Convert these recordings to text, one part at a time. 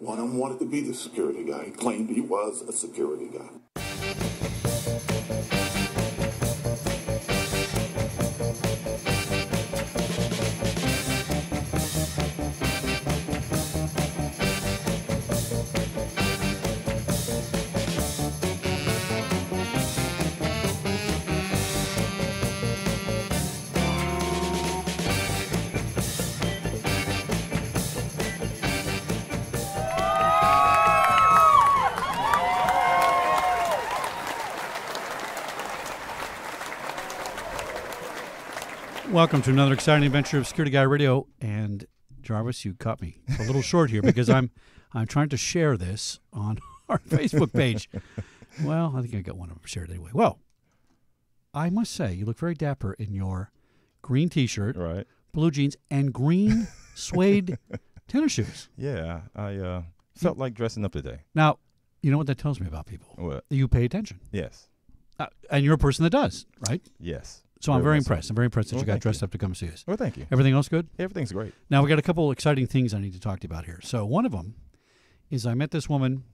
One of them wanted to be the security guy. He claimed he was a security guy. Welcome to another exciting adventure of Security Guy Radio. And Jarvis, you caught me a little short here because I'm trying to share this on our Facebook page. Well, I think I got one of them shared anyway. Well, I must say, you look very dapper in your green T-shirt, right, blue jeans, and green suede tennis shoes. Yeah, I felt like dressing up today. Now, you know what that tells me about people? What? You pay attention. Yes. And you're a person that does, right? Yes. So I'm very impressed. I'm very impressed that you got dressed up to come see us. Well, thank you. Everything else good? Everything's great. Now, we got a couple exciting things I need to talk to you about here. So one of them is I met this woman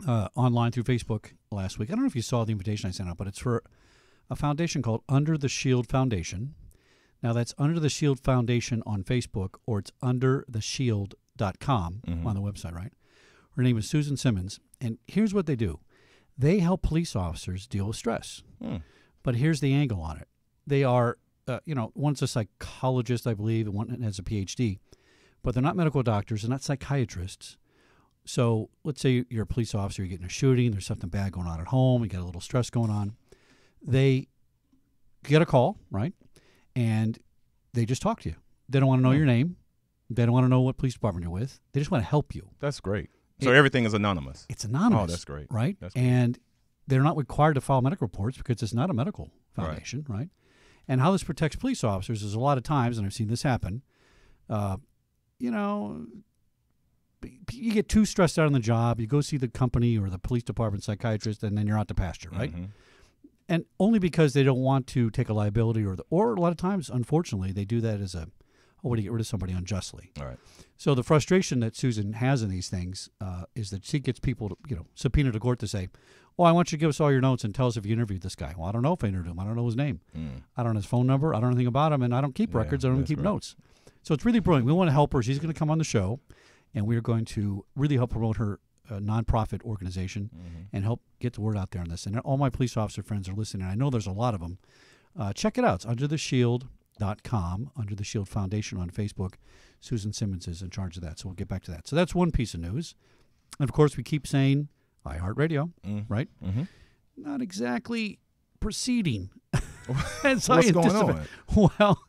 online through Facebook last week. I don't know if you saw the invitation I sent out, but it's for a foundation called Under the Shield Foundation. Now, that's Under the Shield Foundation on Facebook, or it's undertheshield.com on the website, right? Her name is Susan Simmons, and here's what they do. They help police officers deal with stress. But here's the angle on it. They are, one's a psychologist, I believe, and one has a PhD, but they're not medical doctors. They're not psychiatrists. So let's say you're a police officer, you're getting a shooting, there's something bad going on at home, you got a little stress going on. They get a call, right, and they just talk to you. They don't want to know your name. They don't want to know what police department you're with. They just want to help you. That's great. So everything is anonymous. It's anonymous. Oh, that's great. Right? That's great. And they're not required to file medical reports because it's not a medical foundation, right? And how this protects police officers is a lot of times, and I've seen this happen, you get too stressed out on the job, you go see the company or the police department psychiatrist, and then you're out to pasture, right? And only because they don't want to take a liability or a lot of times, unfortunately, they do that as a way to get rid of somebody unjustly. All right. So the frustration that Susan has in these things is that she gets people to, subpoena to court to say, "Oh, I want you to give us all your notes and tell us if you interviewed this guy." Well, I don't know if I interviewed him. I don't know his name. I don't know his phone number. I don't know anything about him, and I don't keep records. I don't keep notes. So it's really brilliant. We want to help her. She's going to come on the show, and we are going to really help promote her nonprofit organization and help get the word out there on this. And all my police officer friends are listening. I know there's a lot of them. Check it out. It's undertheshield.com, Under the Shield Foundation on Facebook. Susan Simmons is in charge of that, so we'll get back to that. So that's one piece of news. And, of course, we keep saying iHeartRadio, right? Not exactly proceeding. What's going on? Well,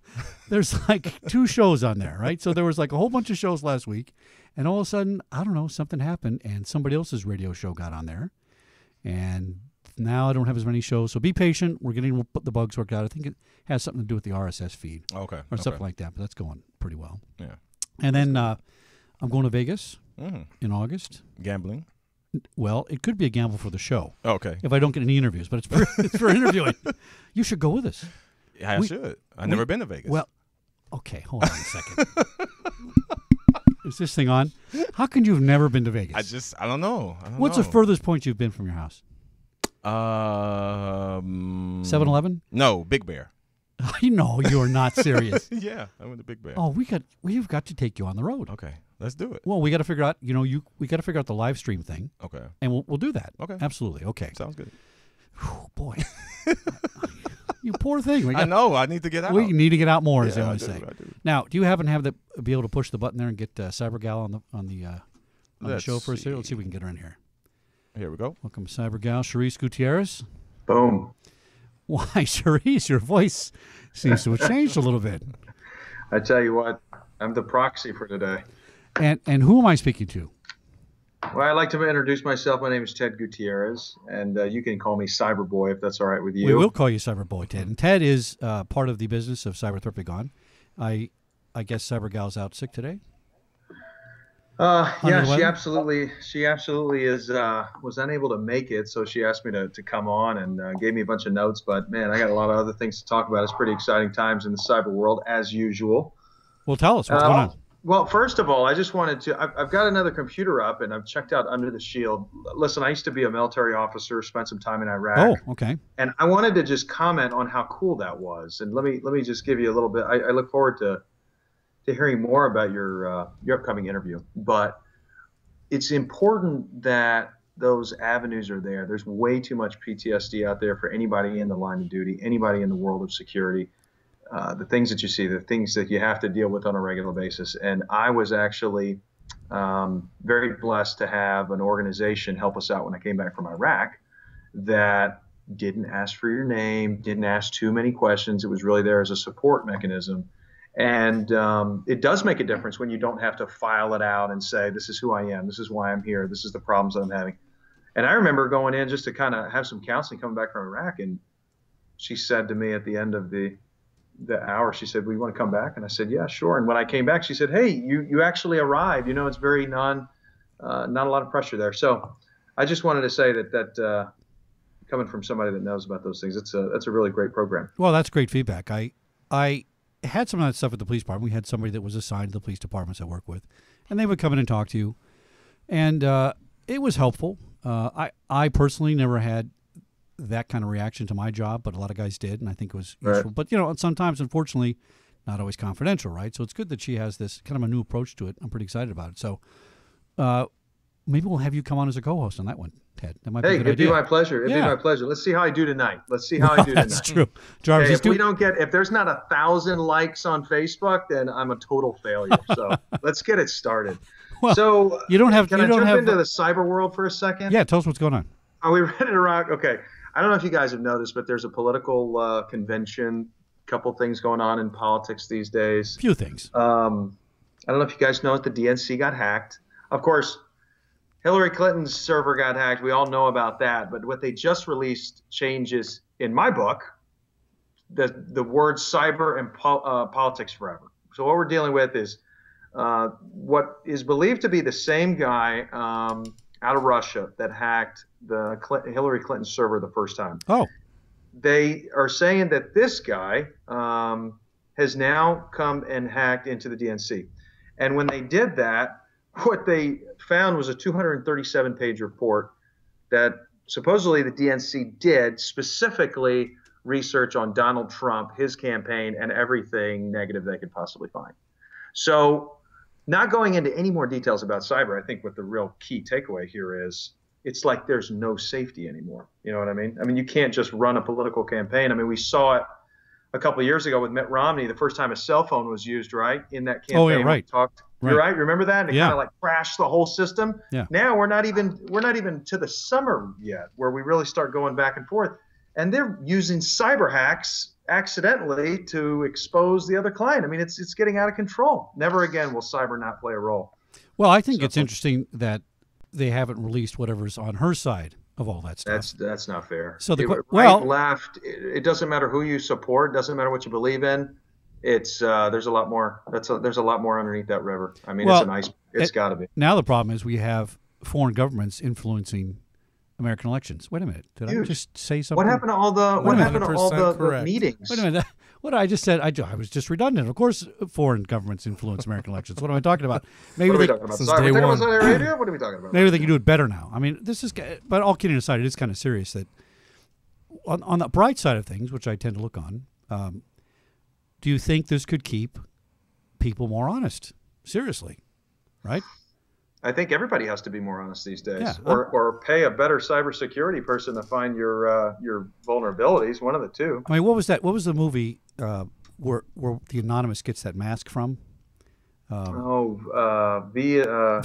there's like 2 shows on there, right? So there was like a whole bunch of shows last week, and all of a sudden, I don't know, something happened, and somebody else's radio show got on there. And now I don't have as many shows, so be patient. We're getting the bugs worked out. I think it has something to do with the RSS feed. Okay. Or something like that, but that's going pretty well. Yeah. And then I'm going to Vegas in August. Gambling? Well, it could be a gamble for the show. Okay. If I don't get any interviews, but it's for interviewing. You should go with us. Yeah, I should. I've never been to Vegas. Well, okay, hold on a second. Is this thing on? How can you have never been to Vegas? I don't know. What's the furthest point you've been from your house? 7-Eleven? No, Big Bear. I know you're not serious. Yeah, I went to Big Bear. Oh, we've got to take you on the road. Okay, let's do it. Well, we got to figure out. We got to figure out the live stream thing. Okay, and we'll do that. Okay, absolutely. Okay, sounds good. Whew, boy, you poor thing. I know. I need to get out. We need to get out more, as they always say. I do. Now, do you happen to be able to push the button there and get CyberGal on the show for us here? Let's see if we can get her in here. Here we go. Welcome, CyberGal, Charisse Gutierrez. Boom. Why, Charisse, your voice seems to have changed a little bit. I tell you what, I'm the proxy for today. And who am I speaking to? Well, I'd like to introduce myself. My name is Ted Gutierrez, and you can call me Cyberboy if that's all right with you. We will call you Cyberboy, Ted. And Ted is part of the business of Cyber Threat Gone. I guess CyberGal's out sick today. Yeah, she absolutely is was unable to make it, so she asked me to come on and gave me a bunch of notes. But man, I got a lot of other things to talk about. It's pretty exciting times in the cyber world, as usual. Well, tell us what's going on. Well, first of all, I just wanted to, I've got another computer up and I've checked out Under the Shield. Listen, I used to be a military officer, spent some time in Iraq. Oh, okay. And I wanted to just comment on how cool that was. And let me just give you a little bit. I look forward to hearing more about your upcoming interview. But it's important that those avenues are there. There's way too much PTSD out there for anybody in the line of duty, anybody in the world of security. The things that you see, the things that you have to deal with on a regular basis. And I was actually very blessed to have an organization help us out when I came back from Iraq that didn't ask for your name, didn't ask too many questions. It was really there as a support mechanism. And it does make a difference when you don't have to file it out and say, this is who I am, this is why I'm here, this is the problems that I'm having. And I remember going in just to kind of have some counseling coming back from Iraq. And she said to me at the end of the hour, she said, well, you want to come back? And I said, yeah, sure. And when I came back, she said, hey, you actually arrived. You know, it's very not a lot of pressure there. So I just wanted to say that coming from somebody that knows about those things, that's a really great program. Well, that's great feedback. I had some of that stuff at the police department. We had somebody that was assigned to the police departments I work with, and they would come in and talk to you. And it was helpful. I personally never had that kind of reaction to my job, but a lot of guys did, and I think it was useful. But, you know, sometimes, unfortunately, not always confidential, right? So it's good that she has this kind of a new approach to it. I'm pretty excited about it. So maybe we'll have you come on as a co-host on that one, Ted. That might be a good idea. It'd be my pleasure. It'd be my pleasure. Let's see how I do tonight. That's true. Jarvis, if there's not 1,000 likes on Facebook, then I'm a total failure. So let's get it started. Well, so can I jump into the cyber world for a second? Yeah, tell us what's going on. Are we ready to rock? Okay. I don't know if you guys have noticed, but there's a political convention, couple things going on in politics these days. Few things. I don't know if you guys know it, the DNC got hacked. Of course, Hillary Clinton's server got hacked. We all know about that. But what they just released changes, in my book, the word cyber and politics forever. So what we're dealing with is what is believed to be the same guy out of Russia that hacked the Hillary Clinton server the first time. Oh. They are saying that this guy has now come and hacked into the DNC. And when they did that, what they found was a 237-page report that supposedly the DNC did specifically research on Donald Trump, his campaign, and everything negative they could possibly find. So not going into any more details about cyber, I think what the real key takeaway here is, it's like there's no safety anymore. You know what I mean? I mean, you can't just run a political campaign. I mean, we saw it a couple of years ago with Mitt Romney, the first time a cell phone was used, right? In that campaign. Oh, yeah, right. You're right. Remember that? And it kind of like crashed the whole system. Yeah. Now we're not even to the summer yet where we really start going back and forth. And they're using cyber hacks accidentally to expose the other client. I mean, it's getting out of control. Never again will cyber not play a role. Well, I think it's interesting that they haven't released whatever's on her side of all that stuff. That's not fair. So left, it doesn't matter who you support, doesn't matter what you believe in. It's there's a lot more. There's a lot more underneath that river. I mean, it's got to be. Now the problem is we have foreign governments influencing American elections. Wait a minute. Did I just say something? What happened to all the meetings? Wait a minute. What I just said, I was just redundant. Of course, foreign governments influence American elections. What am I talking about? Maybe what are we talking about? Sorry, we're talking about Saudi Arabia? What are we talking about? Maybe they can do it better now. I mean, this is, but all kidding aside, it is kind of serious that on the bright side of things, which I tend to look on, do you think this could keep people more honest? Seriously, right? I think everybody has to be more honest these days, or pay a better cybersecurity person to find your vulnerabilities. One of the two. I mean, what was that? What was the movie where the anonymous gets that mask from? V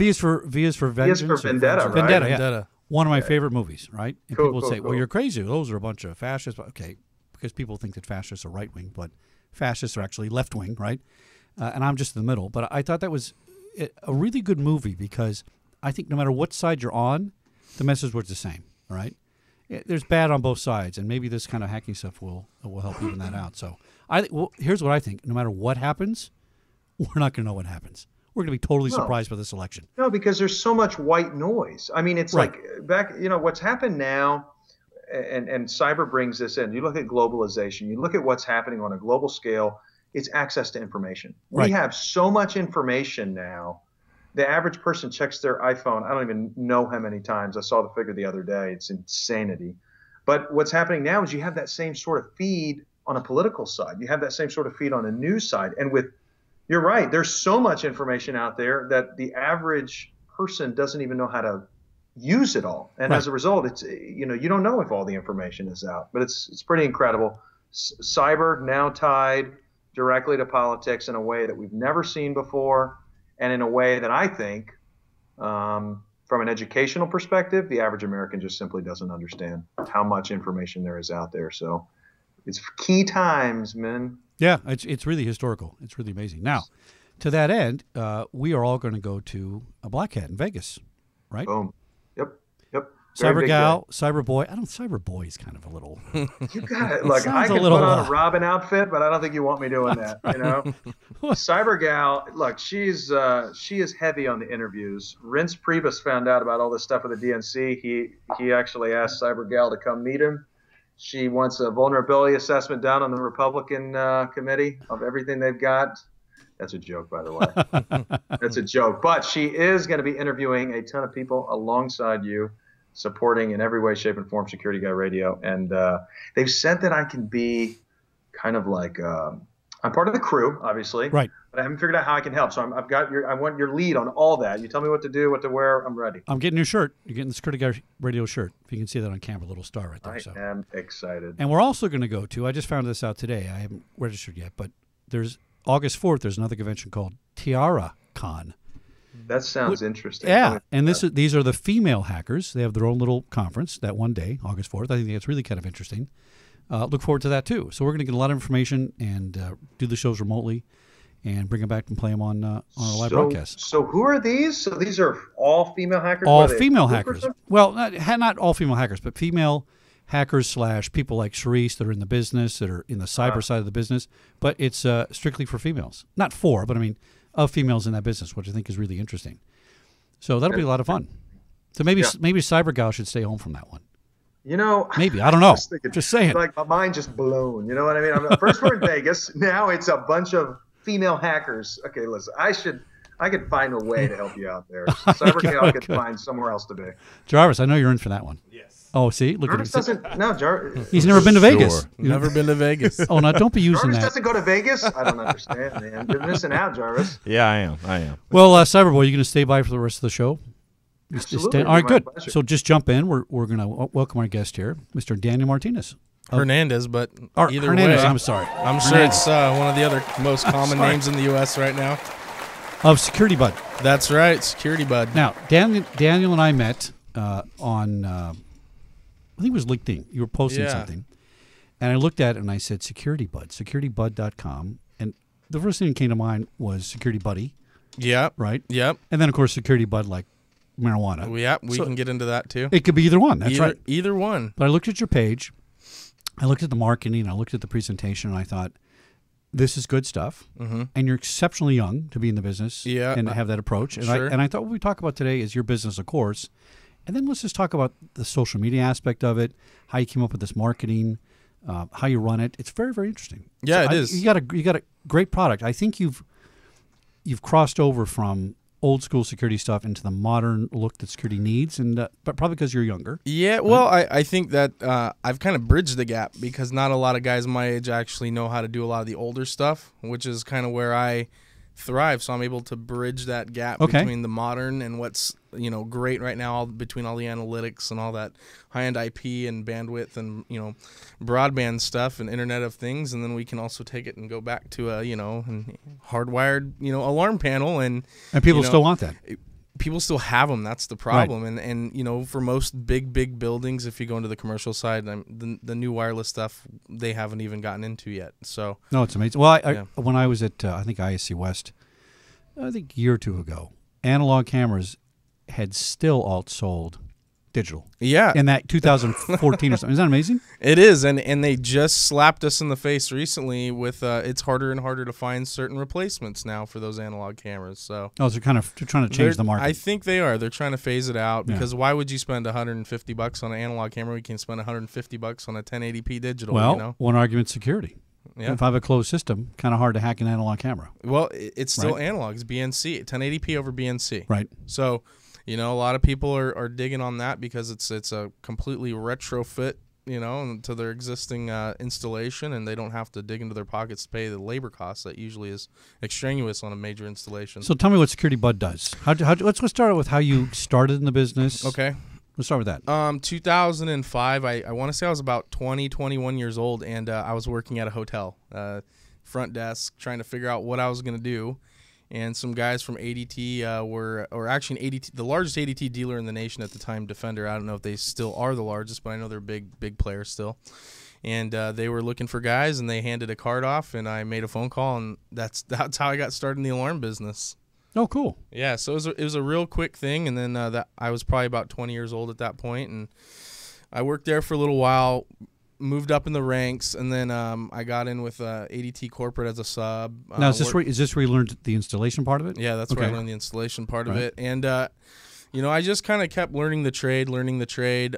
is for Vengeance. V is for Vendetta. Right? Vendetta. Yeah. One of my favorite movies, right? And people would say, "Well, you're crazy. Those are a bunch of fascists." Okay, because people think that fascists are right wing, but fascists are actually left wing, right? And I'm just in the middle. But I thought that was a really good movie because I think no matter what side you're on, the message was the same. All right, there's bad on both sides, and maybe this kind of hacking stuff will help even that out. So here's what I think: no matter what happens, we're not going to know what happens. We're going to be totally surprised by this election. No, because there's so much white noise. I mean, it's like back. You know what's happened now, and cyber brings this in. You look at globalization. You look at what's happening on a global scale. it's access to information. Right. We have so much information now. The average person checks their iPhone. I don't even know how many times. I saw the figure the other day. It's insanity. But what's happening now is you have that same sort of feed on a political side. You have that same sort of feed on a news side. And you're right, there's so much information out there that the average person doesn't even know how to use it all. And as a result, it's, you don't know if all the information is out. But it's pretty incredible. Cyber now tied directly to politics in a way that we've never seen before, and in a way that I think, from an educational perspective, the average American just simply doesn't understand how much information there is out there. So it's key times, man. Yeah, it's really historical. It's really amazing. Now, to that end, we are all going to go to a Black Hat in Vegas, right? Boom. Yep. Cyber Gal, Cyber Boy. Cyber Boy is kind of a little. You got it. Look, I can put on a Robin outfit, but I don't think you want me doing that. Right. Cyber Gal. Look, she is heavy on the interviews. Reince Priebus found out about all this stuff with the DNC. He actually asked Cyber Gal to come meet him. She wants a vulnerability assessment done on the Republican committee of everything they've got. That's a joke, by the way. That's a joke. But she is going to be interviewing a ton of people alongside you, supporting in every way, shape, and form Security Guy Radio. And they've said that I can be kind of like I'm part of the crew, obviously. Right. But I haven't figured out how I can help. So I want your lead on all that. You tell me what to do, what to wear. I'm ready. I'm getting your shirt. You're getting the Security Guy Radio shirt. If you can see that on camera, a little star right there. I am excited. And we're also going to go to, I just found this out today. I haven't registered yet, but there's August 4th, there's another convention called Tiara Con. That sounds interesting. Yeah, and these are the female hackers. They have their own little conference that one day, August 4th. I think that's really kind of interesting. Look forward to that, too. So we're going to get a lot of information and do the shows remotely and bring them back and play them on our live broadcast. So who are these? So these are all female hackers? All female hackers. Well, not all female hackers, but female hackers / people like Charisse that are in the business, that are in the cyber side of the business. But it's strictly for females. Not for, but I mean, of females in that business, which I think is really interesting. So that'll be a lot of fun. So maybe Cyber Gal should stay home from that one. Maybe. I don't know. Just saying. Like my mind just blown. You know what I mean? First we're in Vegas. Now it's a bunch of female hackers. Okay, listen. I could find a way to help you out there. Cyber Gal could find somewhere else to be. Jarvis, I know you're in for that one. Yes. Oh, see? Look Jarvis at him. He's never been to Vegas. Never been to Vegas. Oh, no, don't be using Jarvis that. doesn't go to Vegas? I don't understand, man. You're missing out, Jarvis. Yeah, I am. Well, Cyberboy, you going to stay by for the rest of the show? Absolutely. All right, good. Pleasure. So just jump in. We're going to welcome our guest here, Mr. Daniel Martinez. Hernandez, but either Hernandez, way. I'm sorry. I'm sure it's one of the other most common names in the U.S. right now. Of SecurityBud. That's right, SecurityBud. Now, Daniel and I met on, I think it was LinkedIn. You were posting something. And I looked at it and I said, SecurityBud, securitybud.com. And the first thing that came to mind was SecurityBuddy. Yep. Right? Yep. And then, of course, SecurityBud like marijuana. Yep, we can get into that too. It could be either one. That's right. Either one. But I looked at your page. I looked at the marketing. I looked at the presentation, and I thought, this is good stuff. Mm-hmm. And you're exceptionally young to be in the business and have that approach. And, sure. I thought what we talk about today is your business, of course. And then let's just talk about the social media aspect of it, how you came up with this marketing, how you run it. It's very, very interesting. Yeah, it is. You got a great product. I think you've crossed over from old school security stuff into the modern look that security needs, and but probably because you're younger. Yeah, well, I think that I've kind of bridged the gap because not a lot of guys my age actually know how to do a lot of the older stuff, which is kind of where I thrive. So I'm able to bridge that gap between the modern and what's great right now, between all the analytics and all that high-end IP and bandwidth and broadband stuff and Internet of Things, and then we can also take it and go back to a hardwired alarm panel and people still want that. People still have them. That's the problem. Right. And for most big buildings, if you go into the commercial side, the new wireless stuff they haven't even gotten into yet. So no, it's amazing. Well, when I was at I think ISC West, I think a year or two ago, analog cameras had still outsold digital. Yeah. In that 2014 or something. Isn't that amazing? It is. And they just slapped us in the face recently with it's harder and harder to find certain replacements now for those analog cameras. So they're trying to change the market. I think they are. They're trying to phase it out because why would you spend $150 on an analog camera? We can spend $150 on a 1080p digital. Well, one argument, security. Yeah. If I have a closed system, kind of hard to hack an analog camera. Well, it's still Right. analog. It's BNC, 1080p over BNC. Right. So, you know, a lot of people are digging on that because it's a completely retrofit, you know, to their existing installation, and they don't have to dig into their pockets to pay the labor costs that usually is extraneous on a major installation. So tell me what SecurityBud does. Let's start with how you started in the business. Okay. Let's start with that. 2005, I want to say I was about 20, 21 years old, and I was working at a hotel, front desk, trying to figure out what I was going to do. And some guys from ADT or actually an ADT, the largest ADT dealer in the nation at the time, Defender. I don't know if they still are the largest, but I know they're big players still. And they were looking for guys, and they handed a card off, and I made a phone call, and that's how I got started in the alarm business. Oh, cool. Yeah, so it was a real quick thing, and then that I was probably about 20 years old at that point, and I worked there for a little while, moved up in the ranks, and then I got in with ADT Corporate as a sub. Now, is this where you learned the installation part of it? Yeah, that's where I learned the installation part of it, and you know, I just kind of kept learning the trade.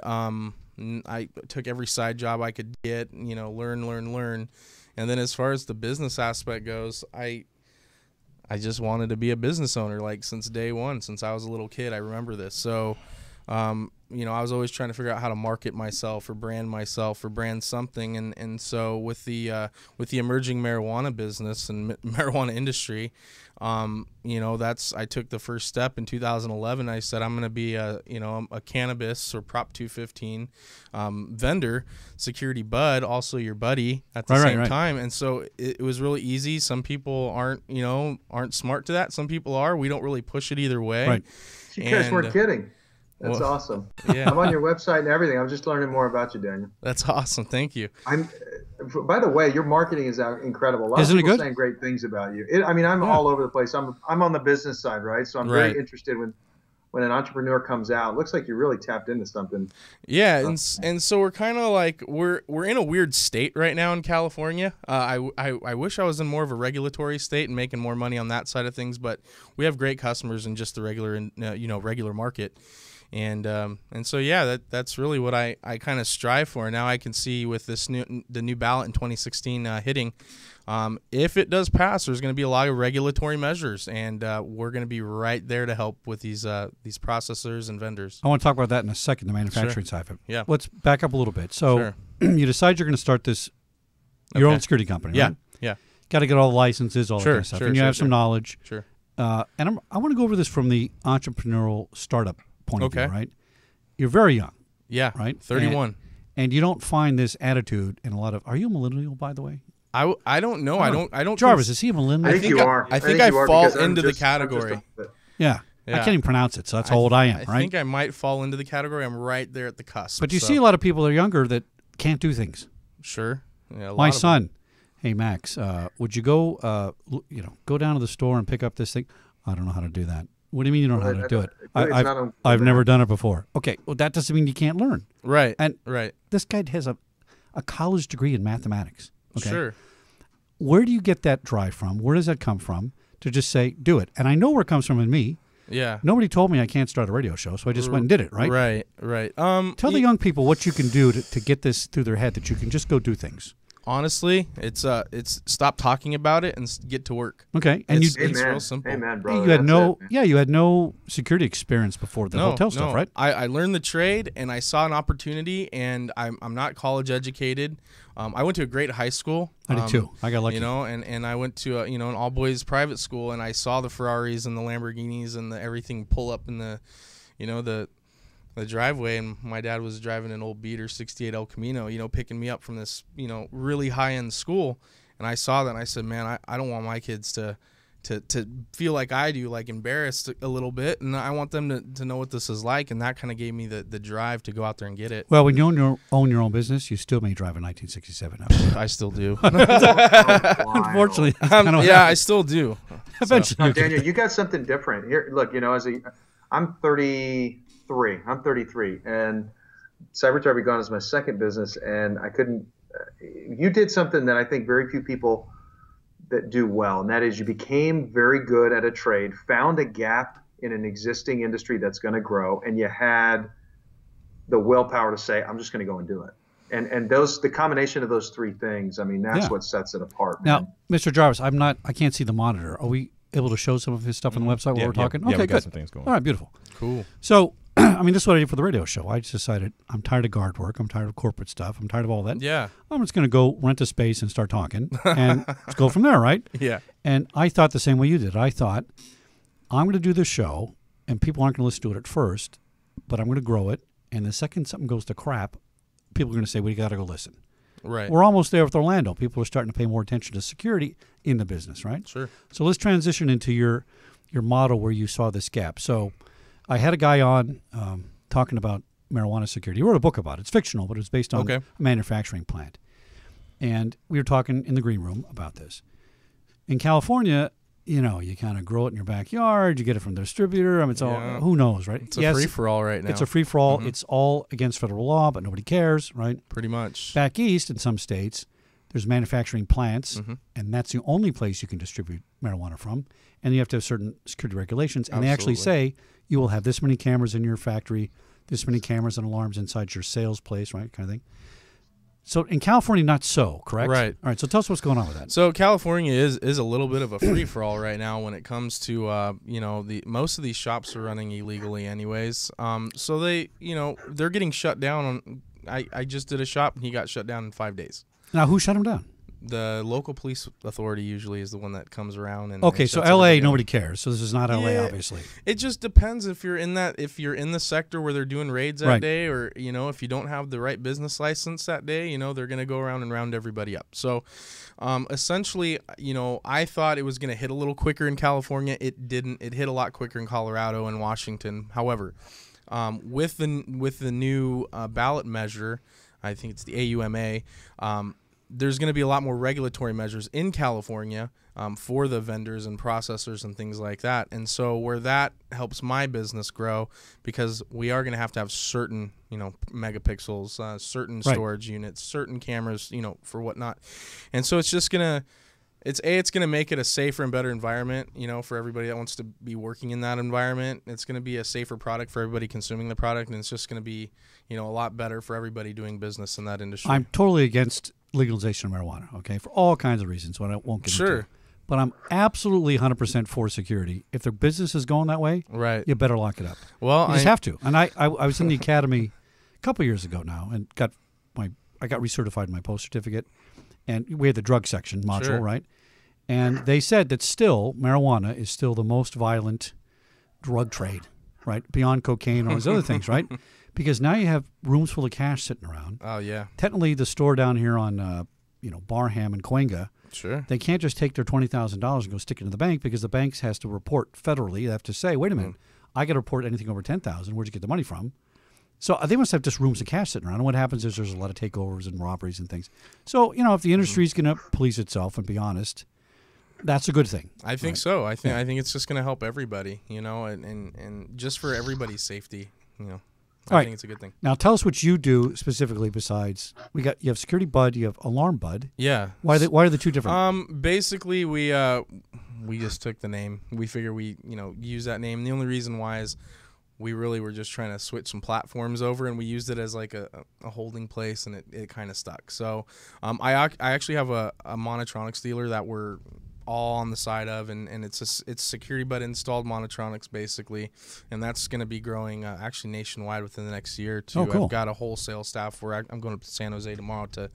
I took every side job I could get, you know, learn, and then as far as the business aspect goes, I just wanted to be a business owner, like since day one, since I was a little kid. I remember this. So, you know, I was always trying to figure out how to market myself or brand something. And so with the emerging marijuana business and marijuana industry, you know, I took the first step in 2011. I said, I'm going to be a cannabis or Prop 215 vendor, SecurityBud, also your buddy at the same time. And so it was really easy. Some people aren't smart to that. Some people are. We don't really push it either way. Right. You guys weren't kidding. That's awesome. Yeah. I'm on your website and everything. I'm just learning more about you, Daniel. That's awesome. Thank you. By the way, your marketing is incredible. A lot Isn't of people it good? saying great things about you. I'm all over the place. I'm on the business side, right? So I'm very interested when an entrepreneur comes out. It looks like you really tapped into something. Yeah, and so we're kind of like we're in a weird state right now in California. I wish I was in more of a regulatory state and making more money on that side of things, but we have great customers in just the regular market. And so yeah, that's really what I kind of strive for. Now I can see with the new ballot in 2016 hitting, if it does pass, there's going to be a lot of regulatory measures, and we're going to be right there to help with these processors and vendors. I want to talk about that in a second, the manufacturing side of it. Yeah. Let's back up a little bit. So you decide you're going to start your own security company, right? Yeah. Got to get all the licenses, all that kind of stuff. And you have some knowledge. Sure. And I want to go over this from the entrepreneurial startup point of view, right? You're very young. Yeah. Right? 31. And you don't find this attitude in a lot of. Are you a millennial, by the way? I don't know. I don't. Jarvis, is he a millennial? I think you are. I think I fall into the category. Yeah. I can't even pronounce it, so that's how old I am, right? I think I might fall into the category. I'm right there at the cusp. But you see a lot of people that are younger that can't do things. Sure. Yeah, My son, hey, Max, would you go down to the store and pick up this thing? I don't know how to do that. What do you mean you don't know how to do it? I've never done it before. Okay, well, that doesn't mean you can't learn. Right. And right. This guy has a college degree in mathematics. Okay? Sure. Where do you get that drive from? Where does that come from to just say, do it? And I know where it comes from in me. Yeah. Nobody told me I can't start a radio show, so I just went and did it, right? Right. Tell the young people what you can do to get this through their head, that you can just go do things. Honestly, it's stop talking about it and get to work. Okay, and it's real simple. Amen, brother. You had no security experience before the hotel stuff, right? I learned the trade, and I saw an opportunity, and I'm not college educated. I went to a great high school. I did too. I got lucky. And I went to an all boys private school, and I saw the Ferraris and the Lamborghinis and everything pull up in the driveway, and my dad was driving an old beater 68 El Camino, picking me up from this, really high-end school. And I saw that, and I said, man, I don't want my kids to feel like I do, like embarrassed a little bit, and I want them to know what this is like, and that kind of gave me the drive to go out there and get it. Well, when you own your own business, you still may drive a 1967. I still do. Unfortunately. I still do. Eventually. Daniel, you got something different. Here, look, I'm 33. I'm 33, and Cyber Begun is my second business, and I couldn't. You did something that I think very few people that do well, and that is you became very good at a trade, found a gap in an existing industry that's going to grow, and you had the willpower to say, I'm just going to go and do it. And the combination of those three things, I mean, that's what sets it apart. Man. Now, Mr. Jarvis, I can't see the monitor. Are we able to show some of his stuff on the website while we're talking? Yeah, okay, we got good. some things going. All right, beautiful. Cool. So, I mean, this is what I did for the radio show. I just decided I'm tired of guard work. I'm tired of corporate stuff. I'm tired of all that. Yeah. I'm just going to go rent a space and start talking and let's go from there, right? Yeah. And I thought the same way you did. I thought, I'm going to do this show, and people aren't going to listen to it at first, but I'm going to grow it. And the second something goes to crap, people are going to say, well, you got to go listen. Right. We're almost there with Orlando. People are starting to pay more attention to security in the business, right? Sure. So let's transition into your model where you saw this gap. So I had a guy on talking about marijuana security. He wrote a book about it. It's fictional, but it's based on a manufacturing plant. And we were talking in the green room about this. In California, you know, you kind of grow it in your backyard. You get it from the distributor. I mean, it's all, who knows, right? It's a free-for-all right now. It's a free-for-all. It's all against federal law, but nobody cares, right? Pretty much. Back east in some states, there's manufacturing plants, and that's the only place you can distribute marijuana from. And you have to have certain security regulations. And they actually say you will have this many cameras in your factory, this many cameras and alarms inside your sales place, right, kind of thing. So in California, not so, correct? Right. All right, so tell us what's going on with that. So California is a little bit of a free-for-all right now when it comes to, you know, most of these shops are running illegally anyways. So they're getting shut down. I just did a shop, and he got shut down in 5 days. Now, who shut him down? The local police authority usually is the one that comes around. And okay, so L.A., nobody cares. So this is not L.A., obviously. It just depends if you're in the sector where they're doing raids that day, or, you know, if you don't have the right business license that day, you know, they're going to go around and round everybody up. So essentially, you know, I thought it was going to hit a little quicker in California. It didn't. It hit a lot quicker in Colorado and Washington. However, with the new ballot measure, I think it's the AUMA, there's going to be a lot more regulatory measures in California for the vendors and processors and things like that. And so where that helps my business grow, because we are going to have certain, you know, megapixels, certain storage units, certain cameras, you know, for whatnot. And so it's just going to, it's going to make it a safer and better environment, you know, for everybody that wants to be working in that environment. It's going to be a safer product for everybody consuming the product, and it's just going to be, you know, a lot better for everybody doing business in that industry. I'm totally against legalization of marijuana, okay, for all kinds of reasons, what I won't get into. But I'm absolutely 100% for security. If their business is going that way, you better lock it up. Well, you just have to. And I was in the academy a couple years ago now, and I got recertified in my post certificate, and we had the drug section module, right? And they said that still marijuana is still the most violent drug trade, right? Beyond cocaine and all these other things, right? Because now you have rooms full of cash sitting around. Oh, yeah. Technically, the store down here on, Barham and Cahuenga, they can't just take their $20,000 and go stick it in the bank, because the banks has to report federally. They have to say, wait a minute, I got to report anything over $10,000. Where'd you get the money from? So they must have just rooms of cash sitting around. And what happens is there's a lot of takeovers and robberies and things. So, you know, if the industry's going to police itself and be honest, that's a good thing. I think so. I think it's just going to help everybody, you know, and just for everybody's safety, you know. I think it's a good thing. Now tell us what you do specifically. Besides, you have SecurityBud, you have AlarmBud. Yeah. Why are the two different? Basically, we just took the name. We figure we use that name. The only reason why is we really were just trying to switch some platforms over, and we used it as like a holding place, and it kind of stuck. So I actually have a Monotronics dealer that we're all on the side of, and it's SecurityBud installed Monotronics basically, and that's going to be growing actually nationwide within the next year too. Oh, cool. I've got a wholesale staff where I'm going to San Jose tomorrow to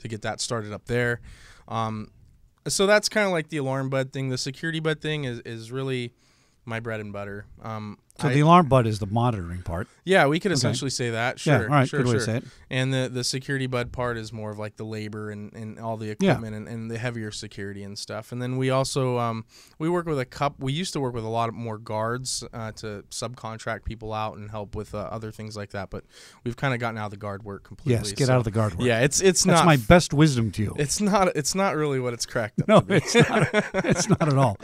get that started up there. So that's kind of like the AlarmBud thing. The SecurityBud thing is really my bread and butter. So the AlarmBud is the monitoring part. Yeah, we could essentially say that. Sure. Yeah, all right, sure, good way to say it. And the SecurityBud part is more of like the labor and all the equipment and the heavier security and stuff. And then we also we work with we used to work with a lot more guards to subcontract people out and help with other things like that. But we've kind of gotten out of the guard work completely. Yes, get out of the guard work. Yeah, it's That's not. That's my best wisdom to you. It's not really what it's cracked up. No, to be. it's not. It's not at all.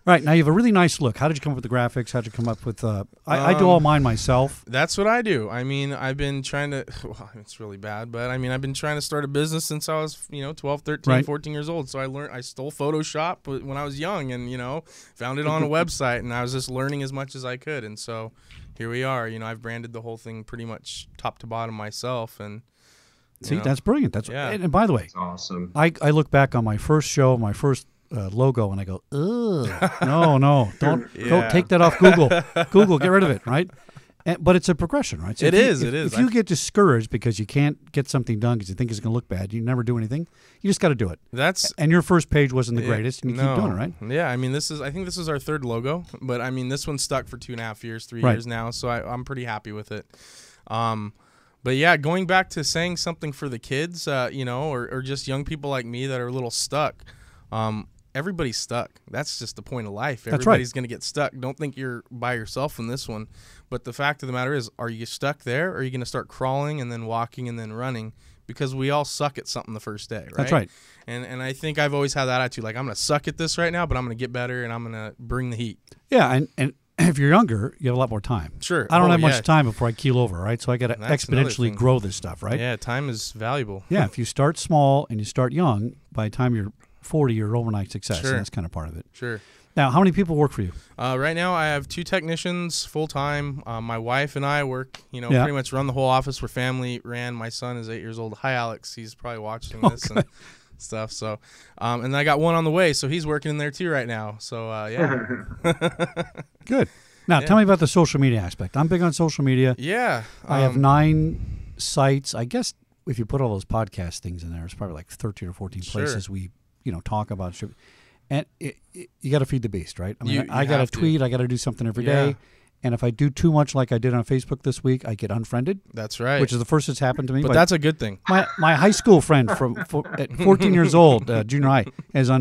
Right, now you have a really nice look. How did you come up with the graphics? How did you come up with I do all mine myself. That's what I do. I mean, I've been trying to well, it's really bad, but I mean, I've been trying to start a business since I was, 12, 13, 14 years old. So I stole Photoshop when I was young, and, found it on a website, and I was just learning as much as I could. And so here we are. I've branded the whole thing pretty much top to bottom myself, and See, that's brilliant. That's and by the way, that's awesome. I look back on my first show, my first logo, and I go, ugh, no, don't take that off Google. Google, get rid of it, right? But it's a progression, right? So it is. If you get discouraged because you can't get something done because you think it's going to look bad, you never do anything. You just got to do it. And your first page wasn't the greatest, and you keep doing it, right? Yeah, I mean, I think this is our third logo, but I mean, this one's stuck for 2.5 years, 3 years now, so I'm pretty happy with it. But yeah, going back to saying something for the kids, or just young people like me that are a little stuck. Everybody's stuck. That's just the point of life. Everybody's going to get stuck. Don't think you're by yourself in this one. But the fact of the matter is, are you stuck there, or are you going to start crawling and then walking and then running? Because we all suck at something the first day, right? That's right. And I think I've always had that attitude. Like, I'm going to suck at this right now, but I'm going to get better, and I'm going to bring the heat. Yeah, and if you're younger, you have a lot more time. Sure. I don't have much time before I keel over, right? So I got to exponentially grow this stuff, right? Yeah, time is valuable. Yeah, if you start small and you start young, by the time you're 40, you're overnight success. Sure. And that's kind of part of it. Sure. Now, how many people work for you? Right now, I have 2 technicians full-time. My wife and I work, pretty much run the whole office. We're family ran. My son is 8 years old. Hi, Alex. He's probably watching this and stuff. So, and I got one on the way, so he's working in there too right now. So, yeah. Good. Now, tell me about the social media aspect. I'm big on social media. Yeah. I have 9 sites. I guess if you put all those podcast things in there, it's probably like 13 or 14 places we talk about. And you got to feed the beast, right? I mean, I got to tweet. I got to do something every day. And if I do too much like I did on Facebook this week, I get unfriended. That's right. Which is the first that's happened to me. But that's a good thing. My high school friend at 14 years old, junior high, is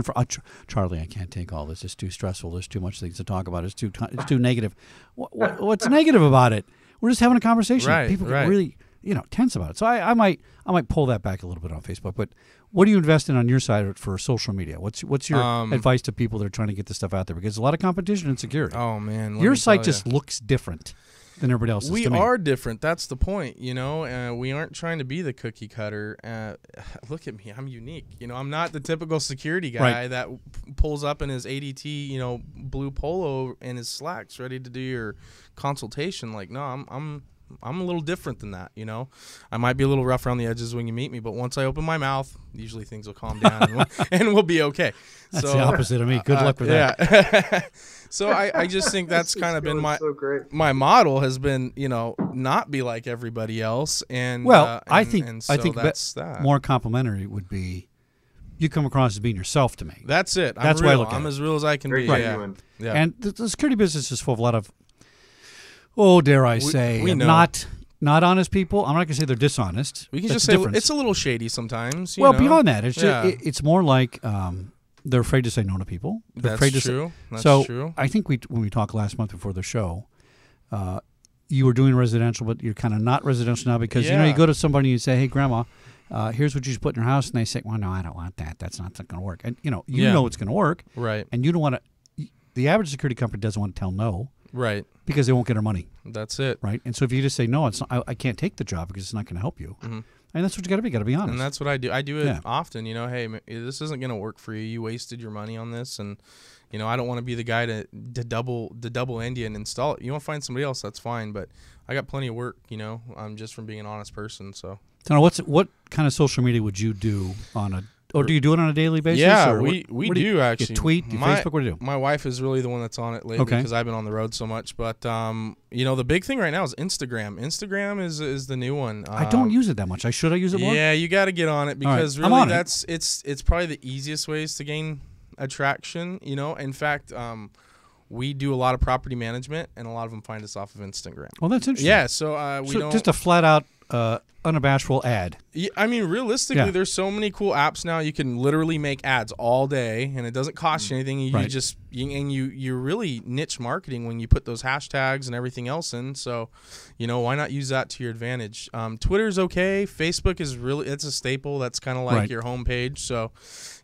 Charlie, I can't take all this. It's too stressful. There's too much things to talk about. It's too negative. What's negative about it? We're just having a conversation. Right, People get really tense about it. So I might pull that back a little bit on Facebook. But what do you invest in on your side for social media? What's your advice to people that are trying to get this stuff out there? Because there's a lot of competition in security. Oh man, your site just looks different than everybody else's. We are different. That's the point. We aren't trying to be the cookie cutter. Look at me. I'm unique. I'm not the typical security guy that pulls up in his ADT, blue polo and his slacks ready to do your consultation. Like, no, I'm a little different than that, I might be a little rough around the edges when you meet me, but once I open my mouth, usually things will calm down and we'll be okay. That's the opposite of me. Good luck with that. Yeah. So I just think that's kind of been my model has been, not be like everybody else. And I think that's more complimentary would be you come across as being yourself to me. That's it. That's why I look at it. I'm as real as I can be. Right. Yeah. And the security business is full of a lot of dare I say, we know. not honest people. I'm not going to say they're dishonest. We can just say it's a little shady sometimes. Beyond that, it's more like they're afraid to say no to people. They're afraid to true. That's true. So I think when we talked last month before the show, you were doing residential, but you're kind of not residential now because you go to somebody and you say, "Hey, Grandma, here's what you should put in your house," and they say, "Well, no, I don't want that. That's not going to work." And you know it's going to work, right? And you don't want to. The average security company doesn't want to tell no. Right. Because they won't get our money. That's it. Right. And so if you just say, no, it's not, I can't take the job because it's not going to help you. Mm-hmm. And that's what you got to be. Got to be honest. And that's what I do. I do it often. Hey, this isn't going to work for you. You wasted your money on this. And, I don't want to be the guy to double end you and install it. You want to find somebody else, that's fine. But I got plenty of work, just from being an honest person. So now what kind of social media would you do on a Or do you do it on a daily basis? Yeah, or we do actually. You tweet, do you Facebook, what do you do? My wife is really the one that's on it lately because I've been on the road so much. But the big thing right now is Instagram. Instagram is the new one. I don't use it that much. Should I use it more? Yeah, you got to get on it because really it's probably the easiest ways to gain attraction. In fact, we do a lot of property management, and a lot of them find us off of Instagram. Well, that's interesting. Yeah, so we don't just a flat out. Unabashful ad. Yeah, I mean, realistically, there's so many cool apps now. You can literally make ads all day, and it doesn't cost you anything. You're really niche marketing when you put those hashtags and everything else in. So, why not use that to your advantage? Twitter's okay. Facebook is it's a staple. That's kind of like your homepage. So,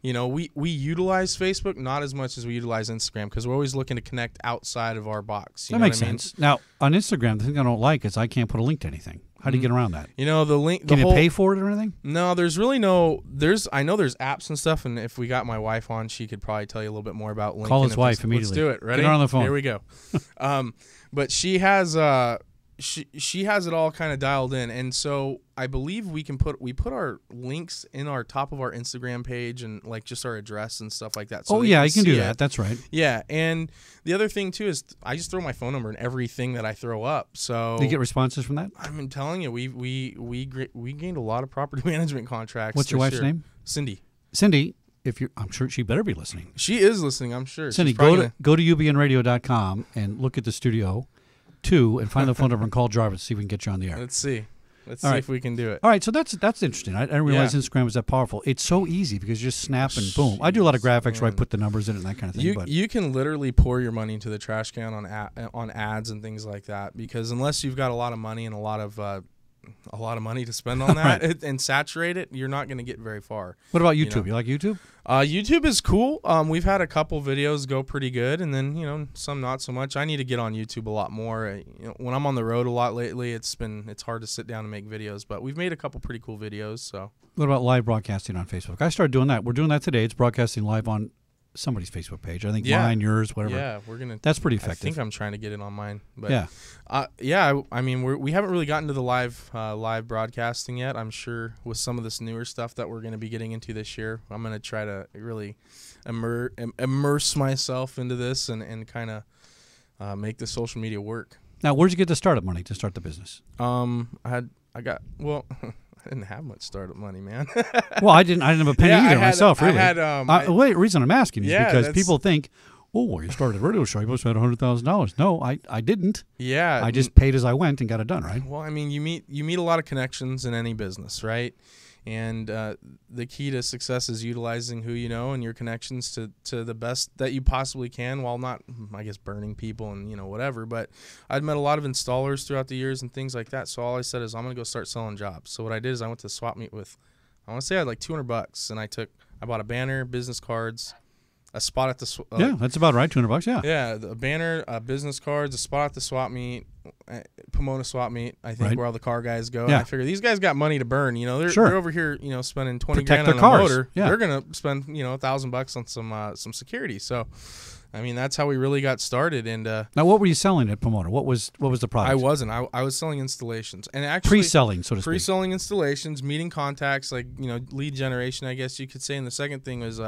we utilize Facebook not as much as we utilize Instagram because we're always looking to connect outside of our box. That makes sense. Now, on Instagram, the thing I don't like is I can't put a link to anything. How do you get around that? The link. Can you pay for it or anything? No, there's really no. I know there's apps and stuff, and if we got my wife on, she could probably tell you a little bit more about linking. Call his wife immediately. Let's do it. Ready? Get her on the phone. Here we go. But she has she has it all kind of dialed in, and so I believe we put our links in our top of our Instagram page and like just our address and stuff like that. So you can do that. That's right. Yeah, and the other thing too is I just throw my phone number in everything that I throw up. So do you get responses from that? I'm telling you, we gained a lot of property management contracts. What's your wife's name? Cindy. Cindy. I'm sure she better be listening. She is listening, I'm sure. Cindy, go to ubnradio.com and look at the studio 2 and find the phone number and call Jarvis to see if we can get you on the air. Let's see if we can do it. All right, so that's interesting. I didn't realize Instagram was that powerful. It's so easy because you just snap and boom. I do a lot of graphics where I put the numbers in it and that kind of thing. You can literally pour your money into the trash can on ads and things like that, because unless you've got a lot of money and a lot of money to spend on that right. and saturate it, you're not going to get very far. What about YouTube? You like YouTube? YouTube is cool. We've had a couple videos go pretty good, and then some not so much. I need to get on YouTube a lot more. When I'm on the road a lot lately, it's hard to sit down and make videos, but we've made a couple pretty cool videos. So what about live broadcasting on Facebook? I started doing that. We're doing that today. It's broadcasting live on somebody's Facebook page. I think mine, yours, whatever. Yeah, we're gonna. That's pretty effective. I think I'm trying to get it on mine. But yeah. I mean, we haven't really gotten to the live broadcasting yet. I'm sure with some of this newer stuff that we're gonna be getting into this year, I'm gonna try to really immerse myself into this and kind of make the social media work. Now, where'd you get the startup money to start the business? I didn't have much startup money, man. Well, I didn't have a penny either myself, really. The reason I'm asking is because people think, well, you started a radio show, you must have had $100,000. No, I didn't. Yeah. I just paid as I went and got it done, right? Well, I mean, you meet a lot of connections in any business, right? And the key to success is utilizing who you know and your connections to the best that you possibly can, while not, I guess, burning people and whatever. But I'd met a lot of installers throughout the years and things like that. So all I said is I'm gonna go start selling jobs. So what I did is I went to the swap meet with, I want to say I had like $200, and I bought a banner, business cards, a spot at the yeah, that's about right. $200, yeah, a banner, business cards, a spot at the swap meet, Pomona swap meet, I think, where all the car guys go. Yeah. And I figure these guys got money to burn. They're over here, spending $20,000 on a motor. Yeah. They're gonna spend $1,000 on some security. So, I mean, that's how we really got started. And now, what were you selling at Pomona? What was the product? I wasn't. I was selling installations, and actually pre-selling, so to speak. Pre-selling installations, meeting contacts, like lead generation, I guess you could say. And the second thing was,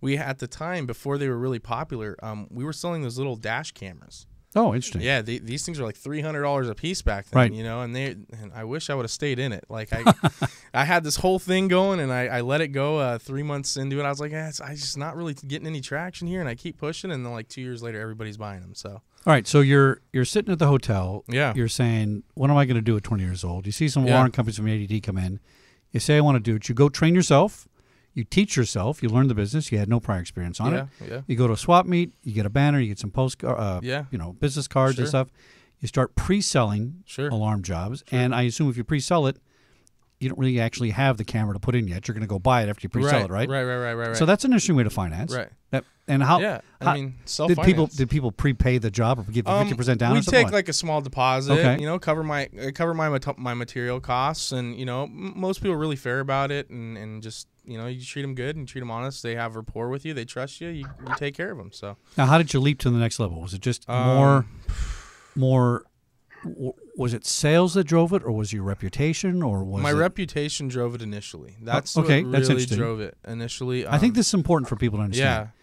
we at the time, before they were really popular, we were selling those little dash cameras. Oh, interesting. Yeah, these things are like $300 a piece back then, right. And I wish I would have stayed in it. Like I had this whole thing going, and I let it go 3 months into it. I was like, I'm just not really getting any traction here, and I keep pushing, and then like 2 years later, everybody's buying them. So. All right, so you're sitting at the hotel. Yeah. You're saying, what am I going to do at 20 years old? You see some warrant companies from ADD come in. You say, I want to do it. You go train yourself. You teach yourself. You learn the business. You had no prior experience on it. Yeah. You go to a swap meet. You get a banner. You get some business cards and stuff. You start pre-selling alarm jobs. Sure. And I assume if you pre-sell it, you don't really actually have the camera to put in yet. You're going to go buy it after you pre-sell it, right? Right. So that's an interesting way to finance. Right. And how? Yeah. I mean, self-finance. Did people prepay the job or give 50% down? We or something take like a small deposit. Okay. Cover my material costs, and most people are really fair about it, and just you treat them good and treat them honest. They have rapport with you. They trust you. You take care of them. So now, how did you leap to the next level? Was it just more? Was it sales that drove it, or was your reputation, or was my reputation drove it initially? That's what that's really drove it initially. I think this is important for people to understand. Yeah.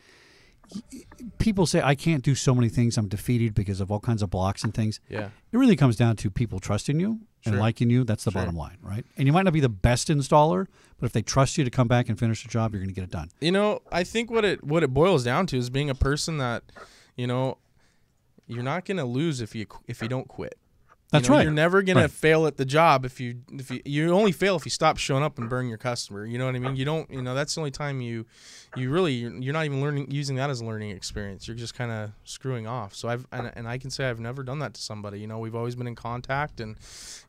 People say, I can't do so many things. I'm defeated because of all kinds of blocks and things. Yeah. It really comes down to people trusting you and liking you. That's the bottom line, right? And you might not be the best installer, but if they trust you to come back and finish the job, you're going to get it done. I think what it boils down to is being a person that, you're not going to lose if you don't quit. That's right. You're never gonna fail at the job if you only fail if you stop showing up and burn your customer. You know what I mean? You don't. That's the only time you're not even using that as a learning experience. You're just kind of screwing off. So I can say I've never done that to somebody. We've always been in contact, and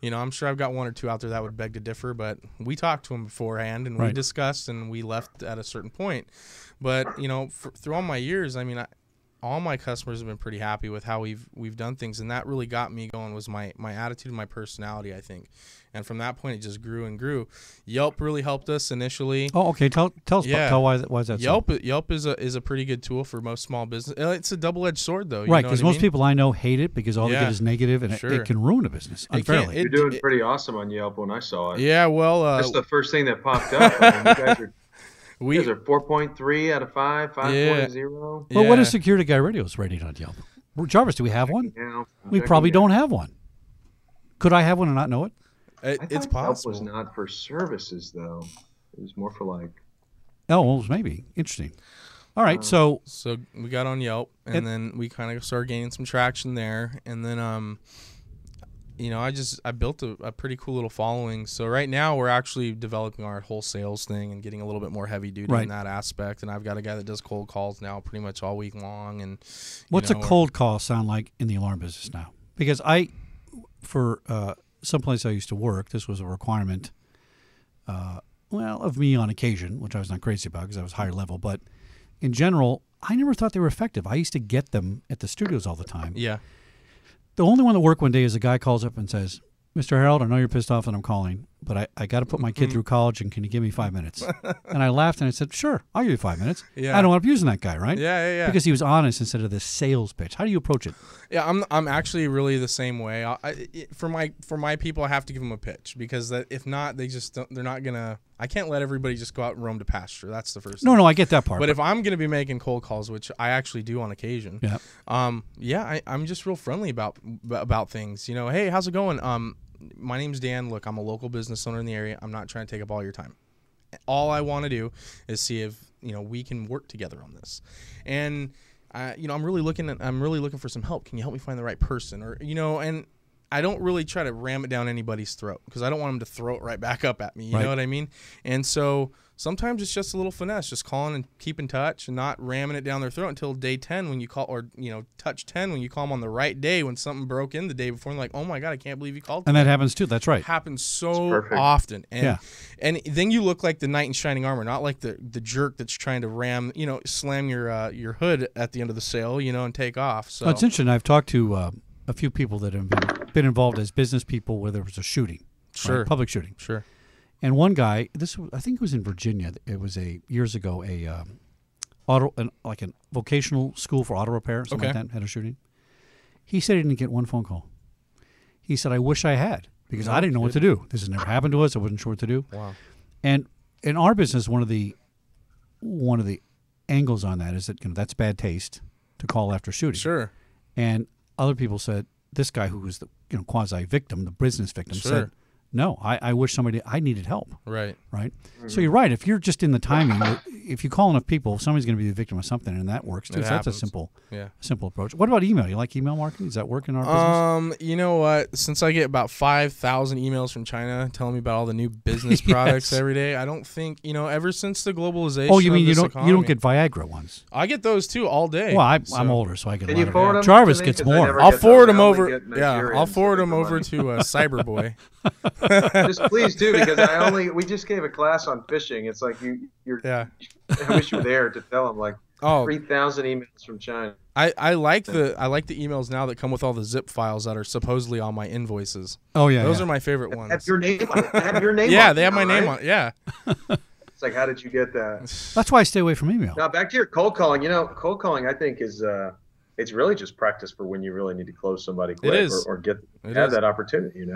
I'm sure I've got one or two out there that would beg to differ, but we talked to them beforehand and we discussed and we left at a certain point. But through all my years, I mean, all my customers have been pretty happy with how we've done things, and that really got me going. Was my attitude and my personality, I think. And from that point, it just grew and grew. Yelp really helped us initially. Oh, okay. Tell us. Tell why is that? Yelp is a pretty good tool for most small business. It's a double-edged sword, though. Right, because most people I know hate it because all they get is negative, and it can ruin a business unfairly. You're doing pretty awesome on Yelp when I saw it. Yeah, well, that's the first thing that popped up. I mean, you guys are 4.3 out of 5, 5.0. Well, what is Security Guy Radio's rating on Yelp? Jarvis, do we have one? We probably don't have one. Could I have one and not know it? It's possible. Yelp was not for services, though. It was more for like. Oh, well, maybe. Interesting. All right, so we got on Yelp, and then we kind of started gaining some traction there, and then I built a pretty cool little following. So right now we're actually developing our whole sales thing and getting a little bit more heavy duty in that aspect. And I've got a guy that does cold calls now pretty much all week long. And what's a cold call sound like in the alarm business now? Because for someplace I used to work, this was a requirement, of me on occasion, which I was not crazy about because I was higher level. But in general, I never thought they were effective. I used to get them at the studios all the time. Yeah. The only one that worked one day is a guy calls up and says, Mr. Harold, I know you're pissed off that I'm calling, but I got to put my kid through college, and can you give me 5 minutes? And I laughed and I said, sure, I'll give you 5 minutes. Yeah. I don't want to using that guy, right? Yeah. Because he was honest instead of this sales pitch. How do you approach it? Yeah, I'm actually really the same way. For my people, I have to give them a pitch because if not, they're not gonna. I can't let everybody just go out and roam to pasture. That's the first thing. No, I get that part. But if I'm gonna be making cold calls, which I actually do on occasion, I'm just real friendly about things. Hey, how's it going? My name's Dan. Look, I'm a local business owner in the area. I'm not trying to take up all your time. All I want to do is see if we can work together on this. And I'm really looking for some help. Can you help me find the right person? Or and I don't really try to ram it down anybody's throat because I don't want them to throw it right back up at me. You know what I mean? And so sometimes it's just a little finesse, just calling and keep in touch and not ramming it down their throat until day 10 when you call, or touch 10 when you call them on the right day when something broke in the day before. And like, oh my God, I can't believe you called. And that happens too. That's right. It happens so often. And then you look like the knight in shining armor, not like the jerk that's trying to slam your hood at the end of the sale, and take off. So it's interesting. I've talked to a few people that have been involved as business people where there was a shooting, public shooting. Sure. And one guy, I think it was in Virginia. It was years ago a vocational school for auto repair, something like that, had a shooting. He said he didn't get one phone call. He said, I wish I had because I didn't know what to do. This has never happened to us. I wasn't sure what to do. Wow. And in our business, one of the angles on that is that that's bad taste to call after shooting. Sure. And other people said, this guy who was the quasi victim, the business victim, said, no, I wish I needed help. Right. Mm-hmm. So you're right. If you're just in the timing, if you call enough people, somebody's going to be the victim of something, and that works too. So that's a simple approach. What about email? You like email marketing? Does that work in our business? You know what? Since I get about 5,000 emails from China telling me about all the new business products every day, I don't think ever since the globalization. Oh, you mean you don't get Viagra ones? I get those too all day. Well, I'm older, so I get. Can you forward them? Jarvis gets more. I'll forward them over. Yeah, I'll forward them over to Cyberboy. Just please do, because we just gave a class on phishing. It's like you're. Yeah. I wish you were there to tell them 3,000 emails from China. I like the emails now that come with all the zip files that are supposedly on my invoices. Oh yeah, those are my favorite ones. Have your name on it. Have your name. Yeah, on they have my name right? on it. Yeah. It's like, how did you get that? That's why I stay away from email. Now back to your cold calling. Cold calling I think is it's really just practice for when you really need to close somebody quick or have that opportunity.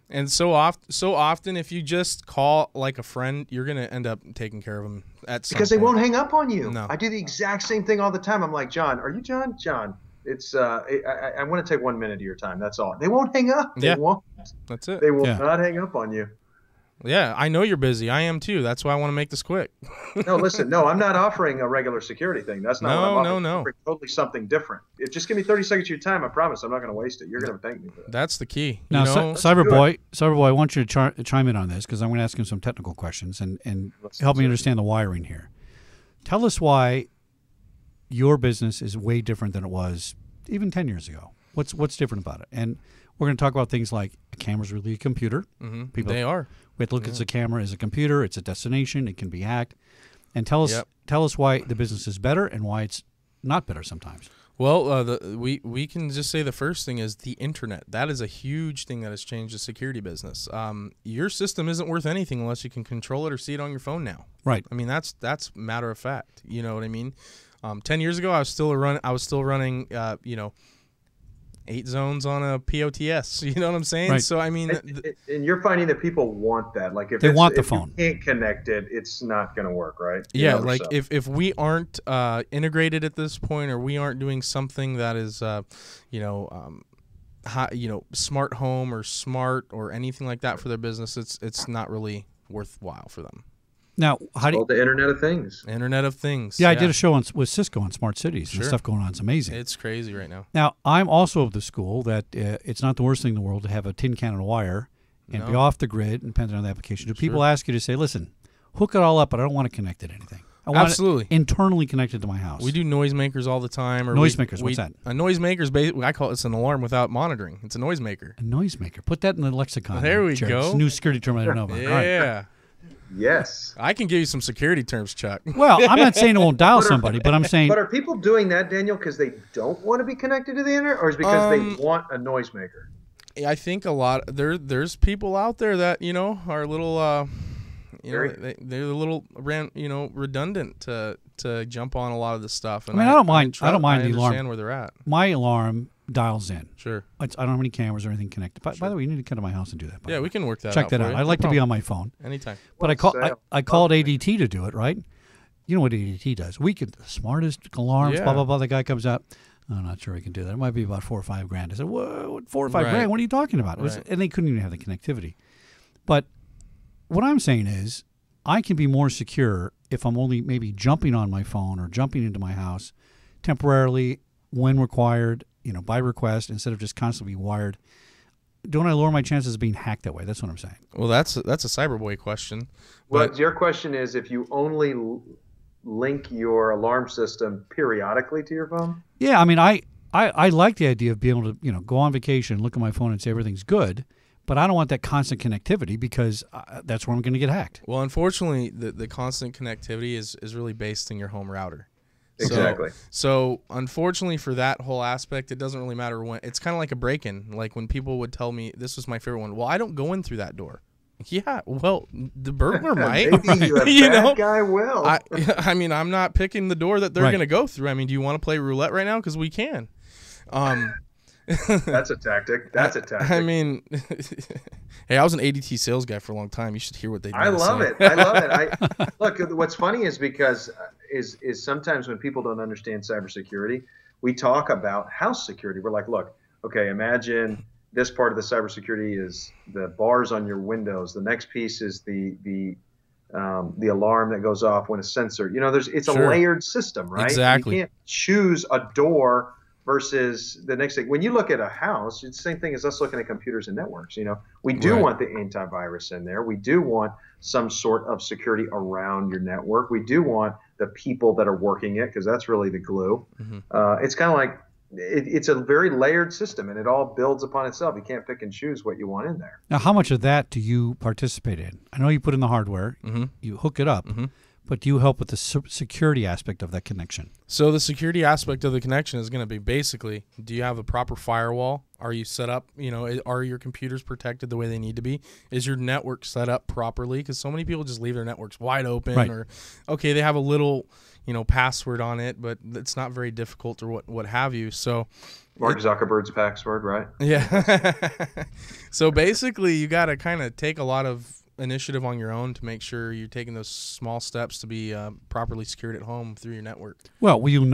And so often, if you just call like a friend, you're gonna end up taking care of them because they won't hang up on you. No. I do the exact same thing all the time. I'm like, John, are you John? John, it's I want to take 1 minute of your time. That's all. They won't hang up. They won't. That's it. They will not hang up on you. Yeah, I know you're busy. I am too. That's why I want to make this quick. No, listen. No, I'm not offering a regular security thing. That's not what I'm offering. No. I'm offering totally something different. Just give me 30 seconds of your time. I promise I'm not going to waste it. You're going to thank me for that. That's the key. Now, Cyberboy, I want you to chime in on this because I'm going to ask him some technical questions and help me understand the wiring here. Tell us why your business is way different than it was even 10 years ago. What's different about it? And we're going to talk about things like a camera's really a computer. Mm-hmm. They are. We have to look at the camera as a computer. It's a destination. It can be hacked. And tell us why the business is better and why it's not better sometimes. Well, we can just say the first thing is the internet. That is a huge thing that has changed the security business. Your system isn't worth anything unless you can control it or see it on your phone now. Right. I mean, that's matter of fact. You know what I mean? 10 years ago, I was still running 8 zones on a POTS. You know what I'm saying? Right. So I mean, and you're finding that people want that. Like if they want the if phone, you can't connect it, it's not going to work, right? Yeah, like if we aren't integrated at this point, or we aren't doing something that is, smart home or smart or anything like that for their business, it's not really worthwhile for them. Now, how do you, the Internet of Things? Internet of Things. Yeah, I did a show with Cisco on smart cities. Sure. And stuff going on. It's amazing. It's crazy right now. Now, I'm also of the school that it's not the worst thing in the world to have a tin can and a wire and be off the grid, and depending on the application. Do people ask you to say, listen, hook it all up, but I don't want to connect it to anything. I want Absolutely. it internally connected to my house. We do noisemakers all the time. Or noisemakers, what's that? A noisemaker's I call it's an alarm without monitoring. It's a noisemaker. A noisemaker. Put that in the lexicon. There we Jared. go. It's a new security term I don't know about. Yeah. All right. Yes. I can give you some security terms, Chuck. Well, I'm not saying it won't dial somebody, but I'm saying. But are people doing that, Daniel, because they don't want to be connected to the internet, or is it because they want a noisemaker? I think a lot there's people out there that are a little they're a little redundant to jump on a lot of this stuff. And I don't mind. I don't mind the alarm. Understand where they're at. My alarm dials in. Sure. I don't have any cameras or anything connected. By the way, you need to come to my house and do that. Yeah, we can work that. Check out that for out. you. I'd like to be on my phone anytime. But I called ADT to do it. Right. You know what ADT does? We get the smartest alarms. Yeah. Blah blah blah. The guy comes out. I'm not sure he can do that. It might be about $4 or $5 grand. I said, "Whoa, $4 or $5 grand? What are you talking about?" And they couldn't even have the connectivity. But what I'm saying is, I can be more secure if I'm only maybe jumping on my phone or jumping into my house temporarily when required, by request, instead of just constantly wired. Don't I lower my chances of being hacked that way? That's what I'm saying. Well, that's a Cyberboy question. Well, your question is if you only link your alarm system periodically to your phone? Yeah, I mean, I like the idea of being able to, go on vacation, look at my phone and say everything's good, but I don't want that constant connectivity because that's where I'm going to get hacked. Well, unfortunately, the constant connectivity is really based in your home router. Exactly. So unfortunately for that whole aspect, it doesn't really matter when. It's kind of like a break-in. Like when people would tell me, this was my favorite one, well, I don't go in through that door. Yeah, well, the burglar might. Maybe a bad guy will. I mean, I'm not picking the door that they're going to go through. I mean, do you want to play roulette right now? Because we can. That's a tactic. That's a tactic. I mean, hey, I was an ADT sales guy for a long time. You should hear what they do. I love it. I love it. Look, what's funny is because is sometimes when people don't understand cybersecurity, we talk about house security. We're like, look, okay, imagine this part of the cybersecurity is the bars on your windows. The next piece is the alarm that goes off when a sensor. It's a layered system, right? Exactly. You can't choose a door versus the next thing. When you look at a house, it's the same thing as us looking at computers and networks. We do want the antivirus in there. We do want some sort of security around your network. We do want the people that are working it because that's really the glue. Mm-hmm. It's kind of like it's a very layered system, and it all builds upon itself. You can't pick and choose what you want in there. Now, how much of that do you participate in? I know you put in the hardware, you hook it up, but do you help with the security aspect of that connection? So the security aspect of the connection is going to be basically, do you have a proper firewall? Are you set up, are your computers protected the way they need to be? Is your network set up properly? Because so many people just leave their networks wide open or, okay, they have a little, password on it, but it's not very difficult or what have you. So Mark Zuckerberg's password, right? Yeah. So basically you got to kind of take a lot of initiative on your own to make sure you're taking those small steps to be properly secured at home through your network. Well, will you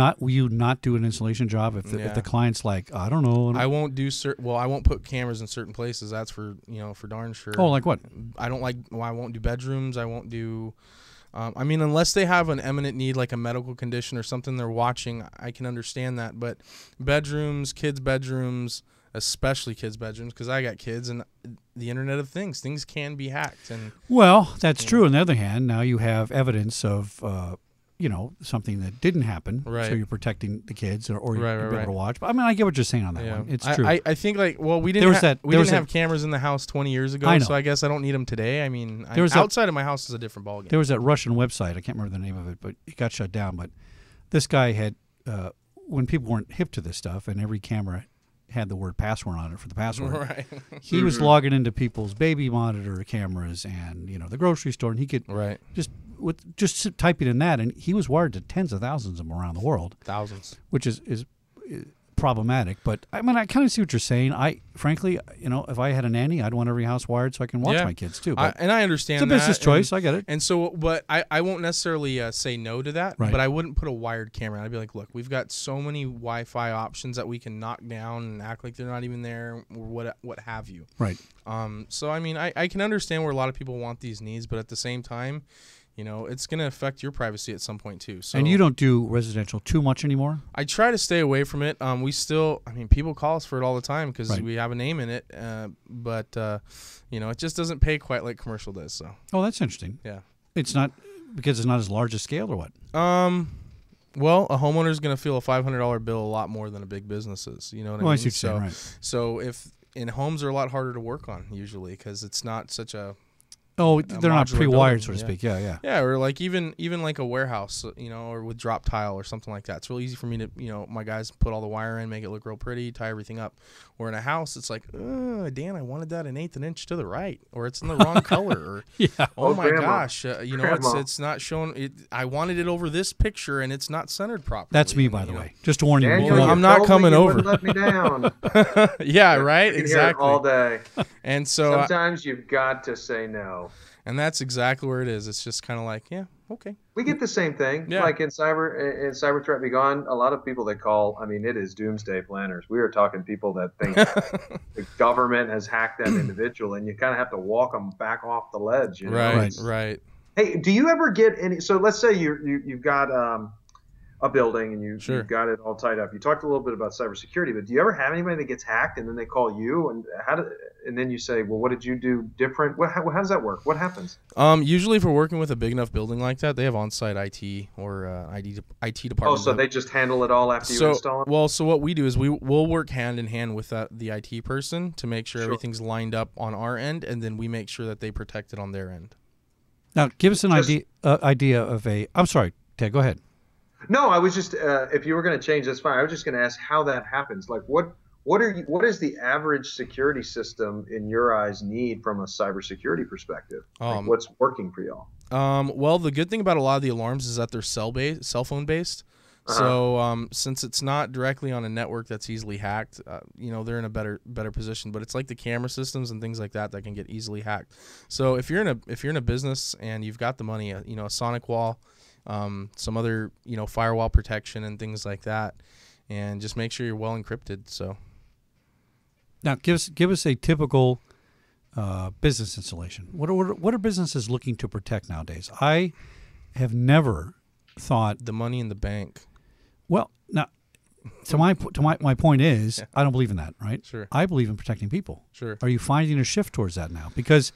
not do an installation job if the client's like, I don't know. I won't do I won't put cameras in certain places. That's for for darn sure. Oh, like what? I won't do bedrooms. I won't do. I mean, unless they have an imminent need, like a medical condition or something they're watching, I can understand that. But bedrooms, kids' bedrooms, especially kids' bedrooms, because I got kids and the Internet of Things can be hacked. And well, that's true. On the other hand, now you have evidence of something that didn't happen, so you're protecting the kids, or you're able to watch. But I mean, I get what you're saying on that one. It's true. I think we didn't have cameras in the house 20 years ago, so I guess I don't need them today. I mean, outside of my house is a different ballgame. There was that Russian website. I can't remember the name of it, but it got shut down. But this guy had when people weren't hip to this stuff, and every camera had the word password on it for the password. Right. He was logging into people's baby monitor cameras and the grocery store, and he could just type it in that, and he was wired to tens of thousands of them around the world. Thousands. Which is problematic. But I mean, I kind of see what you're saying. Frankly, if I had a nanny, I'd want every house wired so I can watch my kids too. But and I understand it's a business choice. I get it. And so, but I won't necessarily say no to that. Right. But I wouldn't put a wired camera. I'd be like, look, we've got so many Wi-Fi options that we can knock down and act like they're not even there, or what have you. Right. So I mean, I can understand where a lot of people want these needs, but at the same time, it's going to affect your privacy at some point too. So, and you don't do residential too much anymore? I try to stay away from it. We still, people call us for it all the time because right. we have a name in it. But it just doesn't pay quite like commercial does. So. Oh, that's interesting. Yeah. It's not because it's not as large a scale, or what? Well, a homeowner is going to feel a $500 bill a lot more than a big business is. You know what I mean? I see what you're saying, right. So homes are a lot harder to work on usually because it's not such a they're not pre-wired, so to speak. Yeah. Yeah, or like even like a warehouse, or with drop tile or something like that. It's real easy for me to, my guys put all the wire in, make it look real pretty, tie everything up. Or in a house, it's like, Dan, I wanted that 1/8 an inch to the right, or it's in the wrong color. Or, yeah. Oh my Grandma. gosh, it's not showing. I wanted it over this picture, and it's not centered properly. That's me, by the way. Just to warn you. Daniel, I'm not coming over. Let me down. Yeah, right. Exactly. Exactly. All day. And so sometimes you've got to say no. And that's exactly where it is. It's just kind of like, yeah, okay. We get the same thing. Yeah. Like in Cyber Threat Be Gone, a lot of people that call, it is doomsday planners. We are talking people that think the government has hacked that individual, and you kind of have to walk them back off the ledge. Right. Hey, do you ever get any? So let's say you've got a building and you've got it all tied up. You talked a little bit about cybersecurity, but do you ever have anybody that gets hacked and then they call you and then you say, well, what did you do different? How does that work? What happens? Usually if we're working with a big enough building like that, they have on-site IT or IT department. Oh, so they just handle it all after you install it? Well, so what we do is we'll work hand in hand with the IT person to make sure everything's lined up on our end, and then we make sure that they protect it on their end. Now, give us an idea of a. I'm sorry, Ted. Go ahead. No, I was just if you were going to change, that's fine. I was just going to ask how that happens. Like, what is the average security system in your eyes need from a cybersecurity perspective? Like, what's working for y'all? Well, the good thing about a lot of the alarms is that they're cell phone based. So since it's not directly on a network that's easily hacked, they're in a better position. But it's like the camera systems and things like that can get easily hacked. So if you're in a business and you've got the money, a sonic wall, some other firewall protection and things like that, and just make sure you're well encrypted. So now give us a typical business installation. What are businesses looking to protect nowadays? I have never thought the money in the bank. Well, now to my point is I don't believe in that, right? Sure. I believe in protecting people. Sure. Are you finding a shift towards that now? Because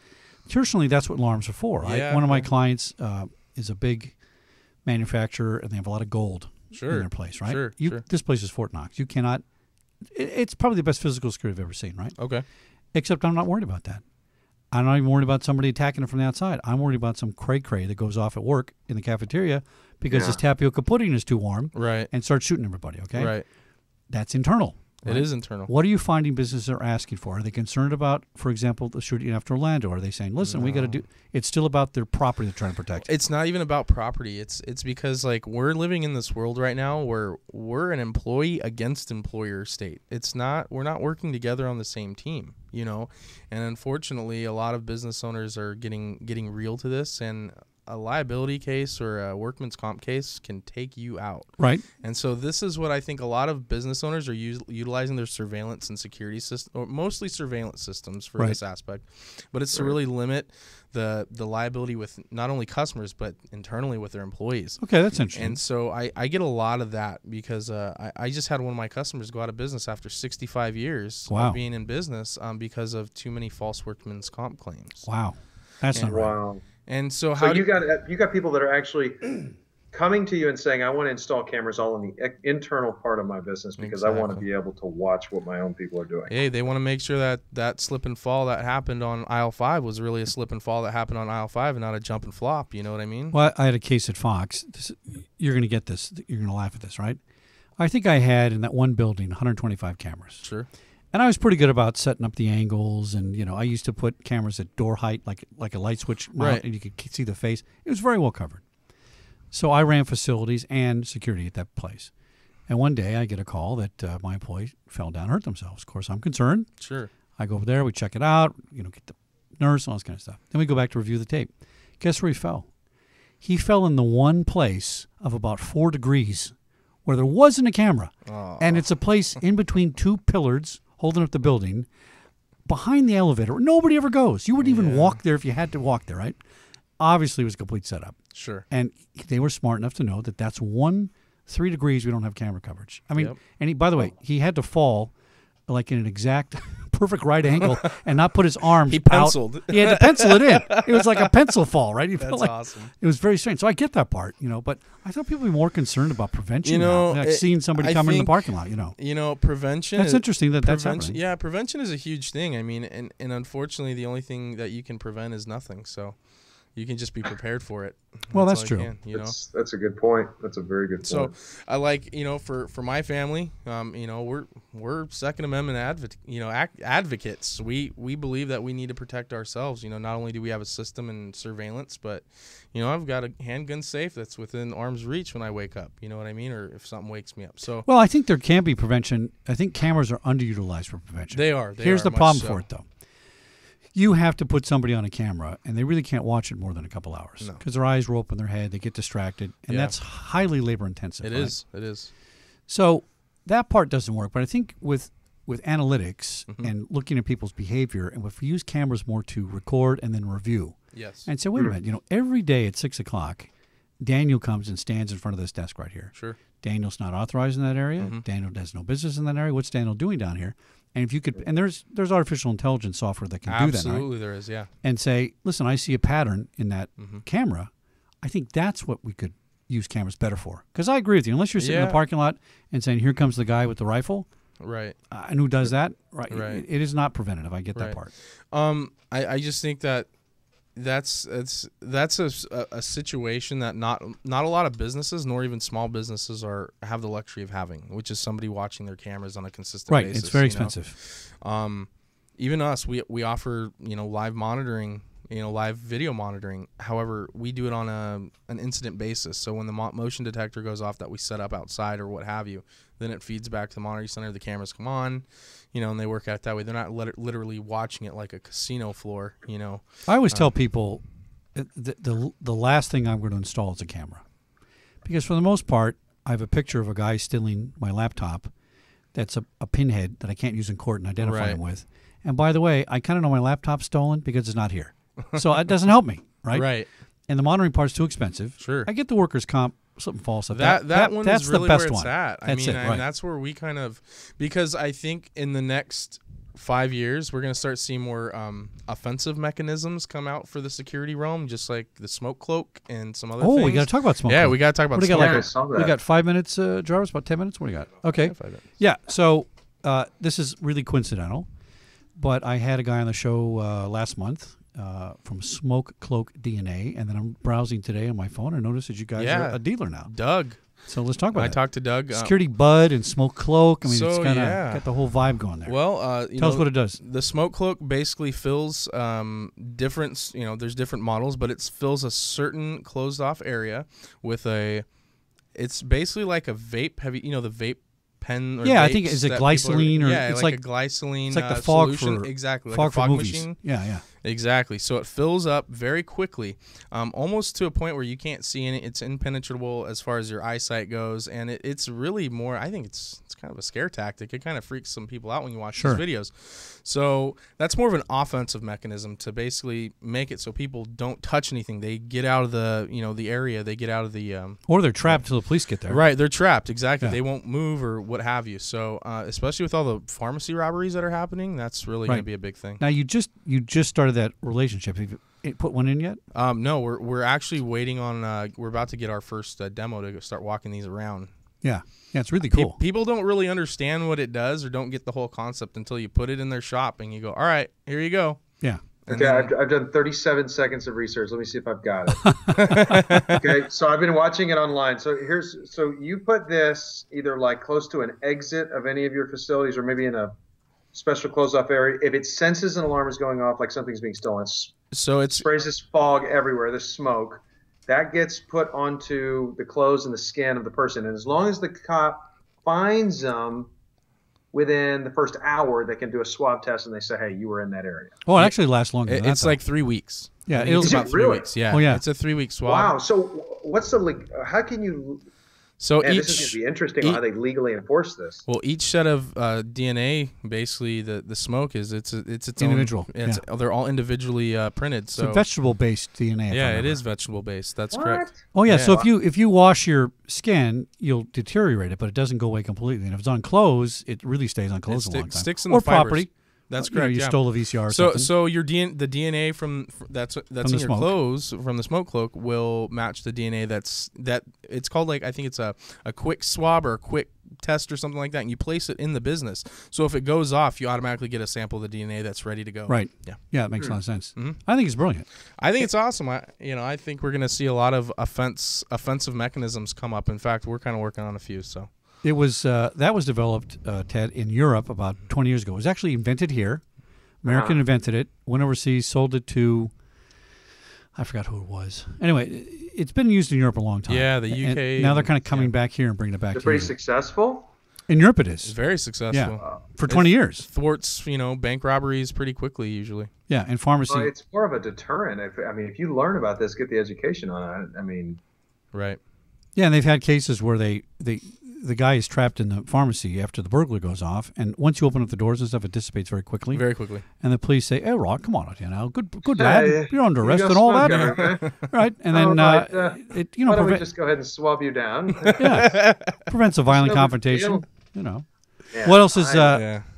traditionally that's what alarms are for. Yeah. One of my clients is a big manufacturer, and they have a lot of gold in their place, right? Sure. This place is Fort Knox. You cannot. It's probably the best physical security I've ever seen, right? Okay. Except I'm not worried about that. I'm not even worried about somebody attacking it from the outside. I'm worried about some cray-cray that goes off at work in the cafeteria because his tapioca pudding is too warm, right, and starts shooting everybody. Okay, right. That's internal. Right? It is internal. What are you finding businesses are asking for? Are they concerned about, for example, the shooting after Orlando? Are they saying, listen, we got to do – it's still about their property they're trying to protect? It's not even about property. It's because, like, we're living in this world right now where we're an employee against employer state. We're not working together on the same team, And unfortunately, a lot of business owners are getting real to this, and a liability case or a workman's comp case can take you out. Right. And so this is what I think a lot of business owners are utilizing their surveillance and security system, or mostly surveillance systems for this aspect. But it's to really limit the liability with not only customers, but internally with their employees. Okay, that's interesting. And so I get a lot of that because I just had one of my customers go out of business after 65 years of being in business because of too many false workman's comp claims. Wow. That's not right. Wow. And so you got people that are actually coming to you and saying, I want to install cameras all in the internal part of my business because I want to be able to watch what my own people are doing. Hey, they want to make sure that slip and fall that happened on aisle 5 was really a slip and fall that happened on aisle 5 and not a jump and flop. You know what I mean? Well, I had a case at Fox. You're going to get this. You're going to laugh at this, right? I think I had in that one building 125 cameras. Sure. And I was pretty good about setting up the angles, and I used to put cameras at door height, like a light switch mount, Right. and you could see the face. It was very well covered. So I ran facilities and security at that place. And one day I get a call that my employee fell down and hurt themselves. Of course, I'm concerned. Sure. I go over there, we check it out, get the nurse and all this kind of stuff. Then we go back to review the tape. Guess where he fell? He fell in the one place of about 4 degrees where there wasn't a camera. Oh. And it's a place in between 2 pillars holding up the building behind the elevator where nobody ever goes. You wouldn't even walk there if you had to walk there, right? Obviously, it was a complete setup. Sure. And they were smart enough to know that that's 3 degrees we don't have camera coverage. I mean, and by the way, he had to fall like in an exact perfect right angle and not put his arms He penciled. out. He had to pencil it in. It was like a pencil fall, right? He That's like, awesome. It was very strange. So I get that part, but I thought people would be more concerned about prevention now. Like seeing somebody come in the parking lot, Prevention. That's interesting that's happening. Yeah, prevention is a huge thing. I mean, and unfortunately, the only thing that you can prevent is nothing. So you can just be prepared for it. Well, that's all true. That's a good point. That's a very good point. So I like, for my family, we're Second Amendment advocates. We believe that we need to protect ourselves. Not only do we have a system and surveillance, but I've got a handgun safe that's within arm's reach when I wake up. You know what I mean? Or if something wakes me up. So well, I think there can be prevention. I think cameras are underutilized for prevention. They are. Here's the problem for it, though. You have to put somebody on a camera, and they really can't watch it more than a couple hours because their eyes roll up in their head, they get distracted, and that's highly labor intensive. It is. So that part doesn't work. But I think with analytics and looking at people's behavior, and if we use cameras more to record and then review, and say, wait a minute, every day at 6 o'clock, Daniel comes and stands in front of this desk right here. Sure. Daniel's not authorized in that area. Daniel has no business in that area. What's Daniel doing down here? And if you could, and there's artificial intelligence software that can do that. Absolutely, there is, yeah. And say, listen, I see a pattern in that camera. I think that's what we could use cameras better for. Because I agree with you. Unless you're sitting in the parking lot and saying, here comes the guy with the rifle. Right. And who does that? Right. Right. It is not preventative. I get that part. I just think that that's a situation that not a lot of businesses nor even small businesses have the luxury of having, which is somebody watching their cameras on a consistent basis. Right, it's very expensive. Even us, we offer live monitoring, live video monitoring. However, we do it on an incident basis. So when the motion detector goes off that we set up outside or what have you, then it feeds back to the monitoring center. The cameras come on, and they work out that way. They're not literally watching it like a casino floor. I always tell people the last thing I'm going to install is a camera, because for the most part, I have a picture of a guy stealing my laptop. That's a pinhead that I can't use in court and identify him with. And by the way, I kind of know my laptop's stolen because it's not here. So it doesn't help me, right? Right. And the monitoring part's too expensive. Sure. I get the workers' comp, something false. That one that's is really the best where it's one. at. And that's where we kind of, because I think in the next 5 years, we're going to start seeing more offensive mechanisms come out for the security realm, just like the smoke cloak and some other things. Oh, we got to talk about smoke cloak. We got to talk about what do smoke cloak. We got 5 minutes, Jarvis, about 10 minutes? What do you got? Okay. 5 minutes. Yeah, so this is really coincidental, but I had a guy on the show last month from Smoke Cloak DNA, and then I'm browsing today on my phone and noticed that you guys are a dealer now. Doug. So let's talk about it. I talked to Doug. SecurityBud and Smoke Cloak. I mean, it's kind of got the whole vibe going there. Well, tell us what it does. The Smoke Cloak basically fills different, there's different models, but it fills a certain closed off area with it's basically like a vape. Have you, the vape pen? Or I think it's a glycerin it's like a glycerin. It's like the fog solution. Exactly, fog like a fog for movies. machine. Yeah. Exactly. So it fills up very quickly, almost to a point where you can't see any. It's impenetrable as far as your eyesight goes, and it's really more. I think it's kind of a scare tactic. It kind of freaks some people out when you watch these videos. So that's more of an offensive mechanism to basically make it so people don't touch anything. They get out of the the area. They get out of the or they're trapped until the police get there. Right, they're trapped. Exactly. They won't move or what have you. So especially with all the pharmacy robberies that are happening, that's really going to be a big thing. Now you just started that relationship. Have you put one in yet? No, we're actually waiting on. We're about to get our first demo to start walking these around. Yeah, it's really cool. People don't really understand what it does or don't get the whole concept until you put it in their shop and you go, all right, here you go. Yeah. Okay, I've done 37 seconds of research. Let me see if I've got it. Okay, so I've been watching it online. So you put this either like close to an exit of any of your facilities or maybe in a special closed-off area. If it senses an alarm is going off, like something's being stolen, so it sprays this fog everywhere, this smoke. That gets put onto the clothes and the skin of the person. And as long as the cop finds them within the first hour, they can do a swab test and they say, hey, you were in that area. Oh, it actually lasts longer than that. It's like 3 weeks. Yeah, it's about 3 really? weeks. Yeah. Oh, yeah. It's a 3-week swab. Wow. So what's how can you... So Man, this is going to be interesting how they legally enforce this. Well, each set of DNA, basically, the smoke is it's individual. They're all individually printed. So it's vegetable-based DNA. Yeah, it is vegetable-based. That's correct. Oh yeah. So if you wash your skin, you'll deteriorate it, but it doesn't go away completely. And if it's on clothes, it really stays on clothes a long time. Sticks in or the fibers. property. That's correct. You stole a VCR. Or so something. your the DNA from that's in your smoke. clothes from the smoke cloak will match the DNA that it's called, like, I think it's a quick swab or a quick test or something like that, and you place it in the business. So if it goes off, you automatically get a sample of the DNA that's ready to go. Right. Yeah. Yeah, it makes a lot of sense. Mm-hmm. I think it's brilliant. I think it's awesome. I think we're going to see a lot of offensive mechanisms come up. In fact, we're kind of working on a few. So it was that was developed, Ted, in Europe about 20 years ago. It was actually invented here. American invented it, went overseas, sold it to, I forgot who it was. Anyway, it's been used in Europe a long time. Yeah, the UK. And now they're kind of coming back here and bringing it back They're to pretty you. successful? In Europe it is. It's very successful. Yeah, for 20 years. Thwarts, bank robberies pretty quickly usually. Yeah, and pharmacy. Well, it's more of a deterrent. If you learn about this, get the education on it. Right. Yeah, and they've had cases where the guy is trapped in the pharmacy after the burglar goes off, and once you open up the doors and stuff, it dissipates very quickly. Very quickly. And the police say, "Hey, Rod, come on out here now. Good lad. You're under arrest and all that." Okay. Right, and then why don't we just go ahead and swab you down? Yeah, prevents a violent confrontation. Yeah, What else is?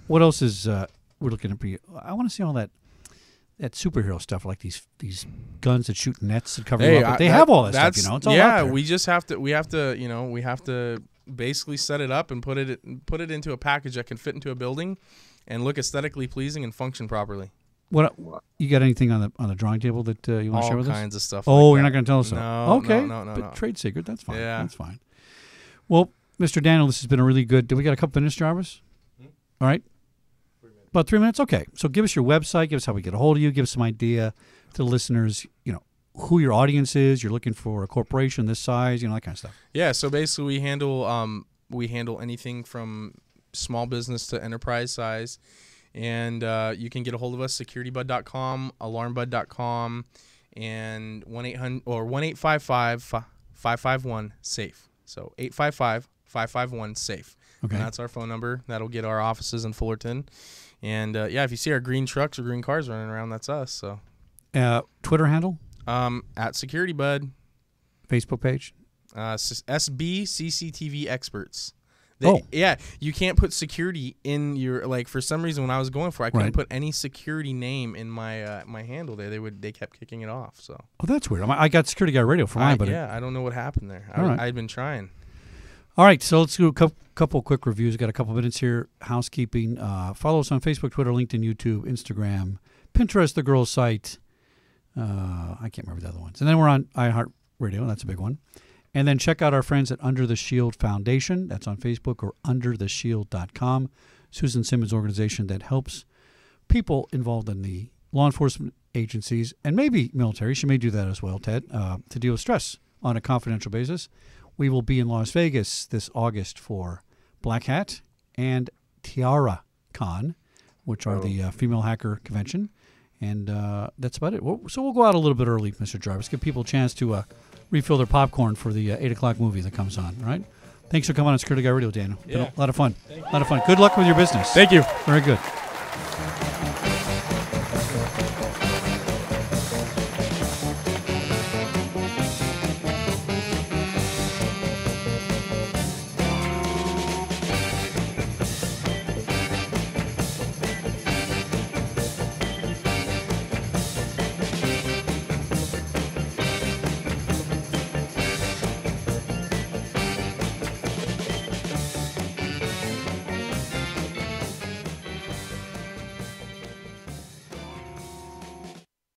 What else is? We're looking at. I want to see all that superhero stuff, like these guns that shoot nets that cover you up. They have all that stuff, It's all out there. We just have to basically set it up and put it into a package that can fit into a building and look aesthetically pleasing and function properly. What you got? Anything on the drawing table that you want to share with us? All kinds of stuff. Oh, like you're not going to tell us? No. Okay. No. Trade secret. That's fine. Yeah. That's fine. Well, Mr. Daniel, this has been a really good. Do we got a couple minutes, Jarvis? All right. 3 minutes. About 3 minutes. Okay. So give us your website. Give us how we get a hold of you. Give us some idea to the listeners. Who your audience is. You're looking for a corporation this size. That kind of stuff. Yeah. So basically, we handle anything from small business to enterprise size, and you can get a hold of us securitybud.com, alarmbud.com, and 1-855-551-SAFE. So 855-551-SAFE. Okay. And that's our phone number. That'll get our offices in Fullerton. And if you see our green trucks or green cars running around, that's us. So Twitter handle? At SecurityBud. Facebook page? SB CCTV experts. Yeah, you can't put security in your, for some reason when I was going for it, I couldn't put any security name in my my handle there. They kept kicking it off. So that's weird. I got Security Guy Radio for mine, but I don't know what happened there. I'd been trying. All right, so let's do a couple quick reviews. We've got a couple minutes here. Housekeeping. Follow us on Facebook, Twitter, LinkedIn, YouTube, Instagram, Pinterest, the girls' site. I can't remember the other ones. And then we're on iHeartRadio. That's a big one. And then check out our friends at Under the Shield Foundation. That's on Facebook, or undertheshield.com. Susan Simmons' organization that helps people involved in the law enforcement agencies and maybe military. She may do that as well, Ted, to deal with stress on a confidential basis. We will be in Las Vegas this August for Black Hat and Tiara Con, which are the female hacker convention. And that's about it. So we'll go out a little bit early, Mr. Jarvis. Give people a chance to refill their popcorn for the 8 o'clock movie that comes on, right? Thanks for coming on Security Guy Radio, Daniel. Been a lot of fun. A lot of fun. Good luck with your business. Thank you. Very good.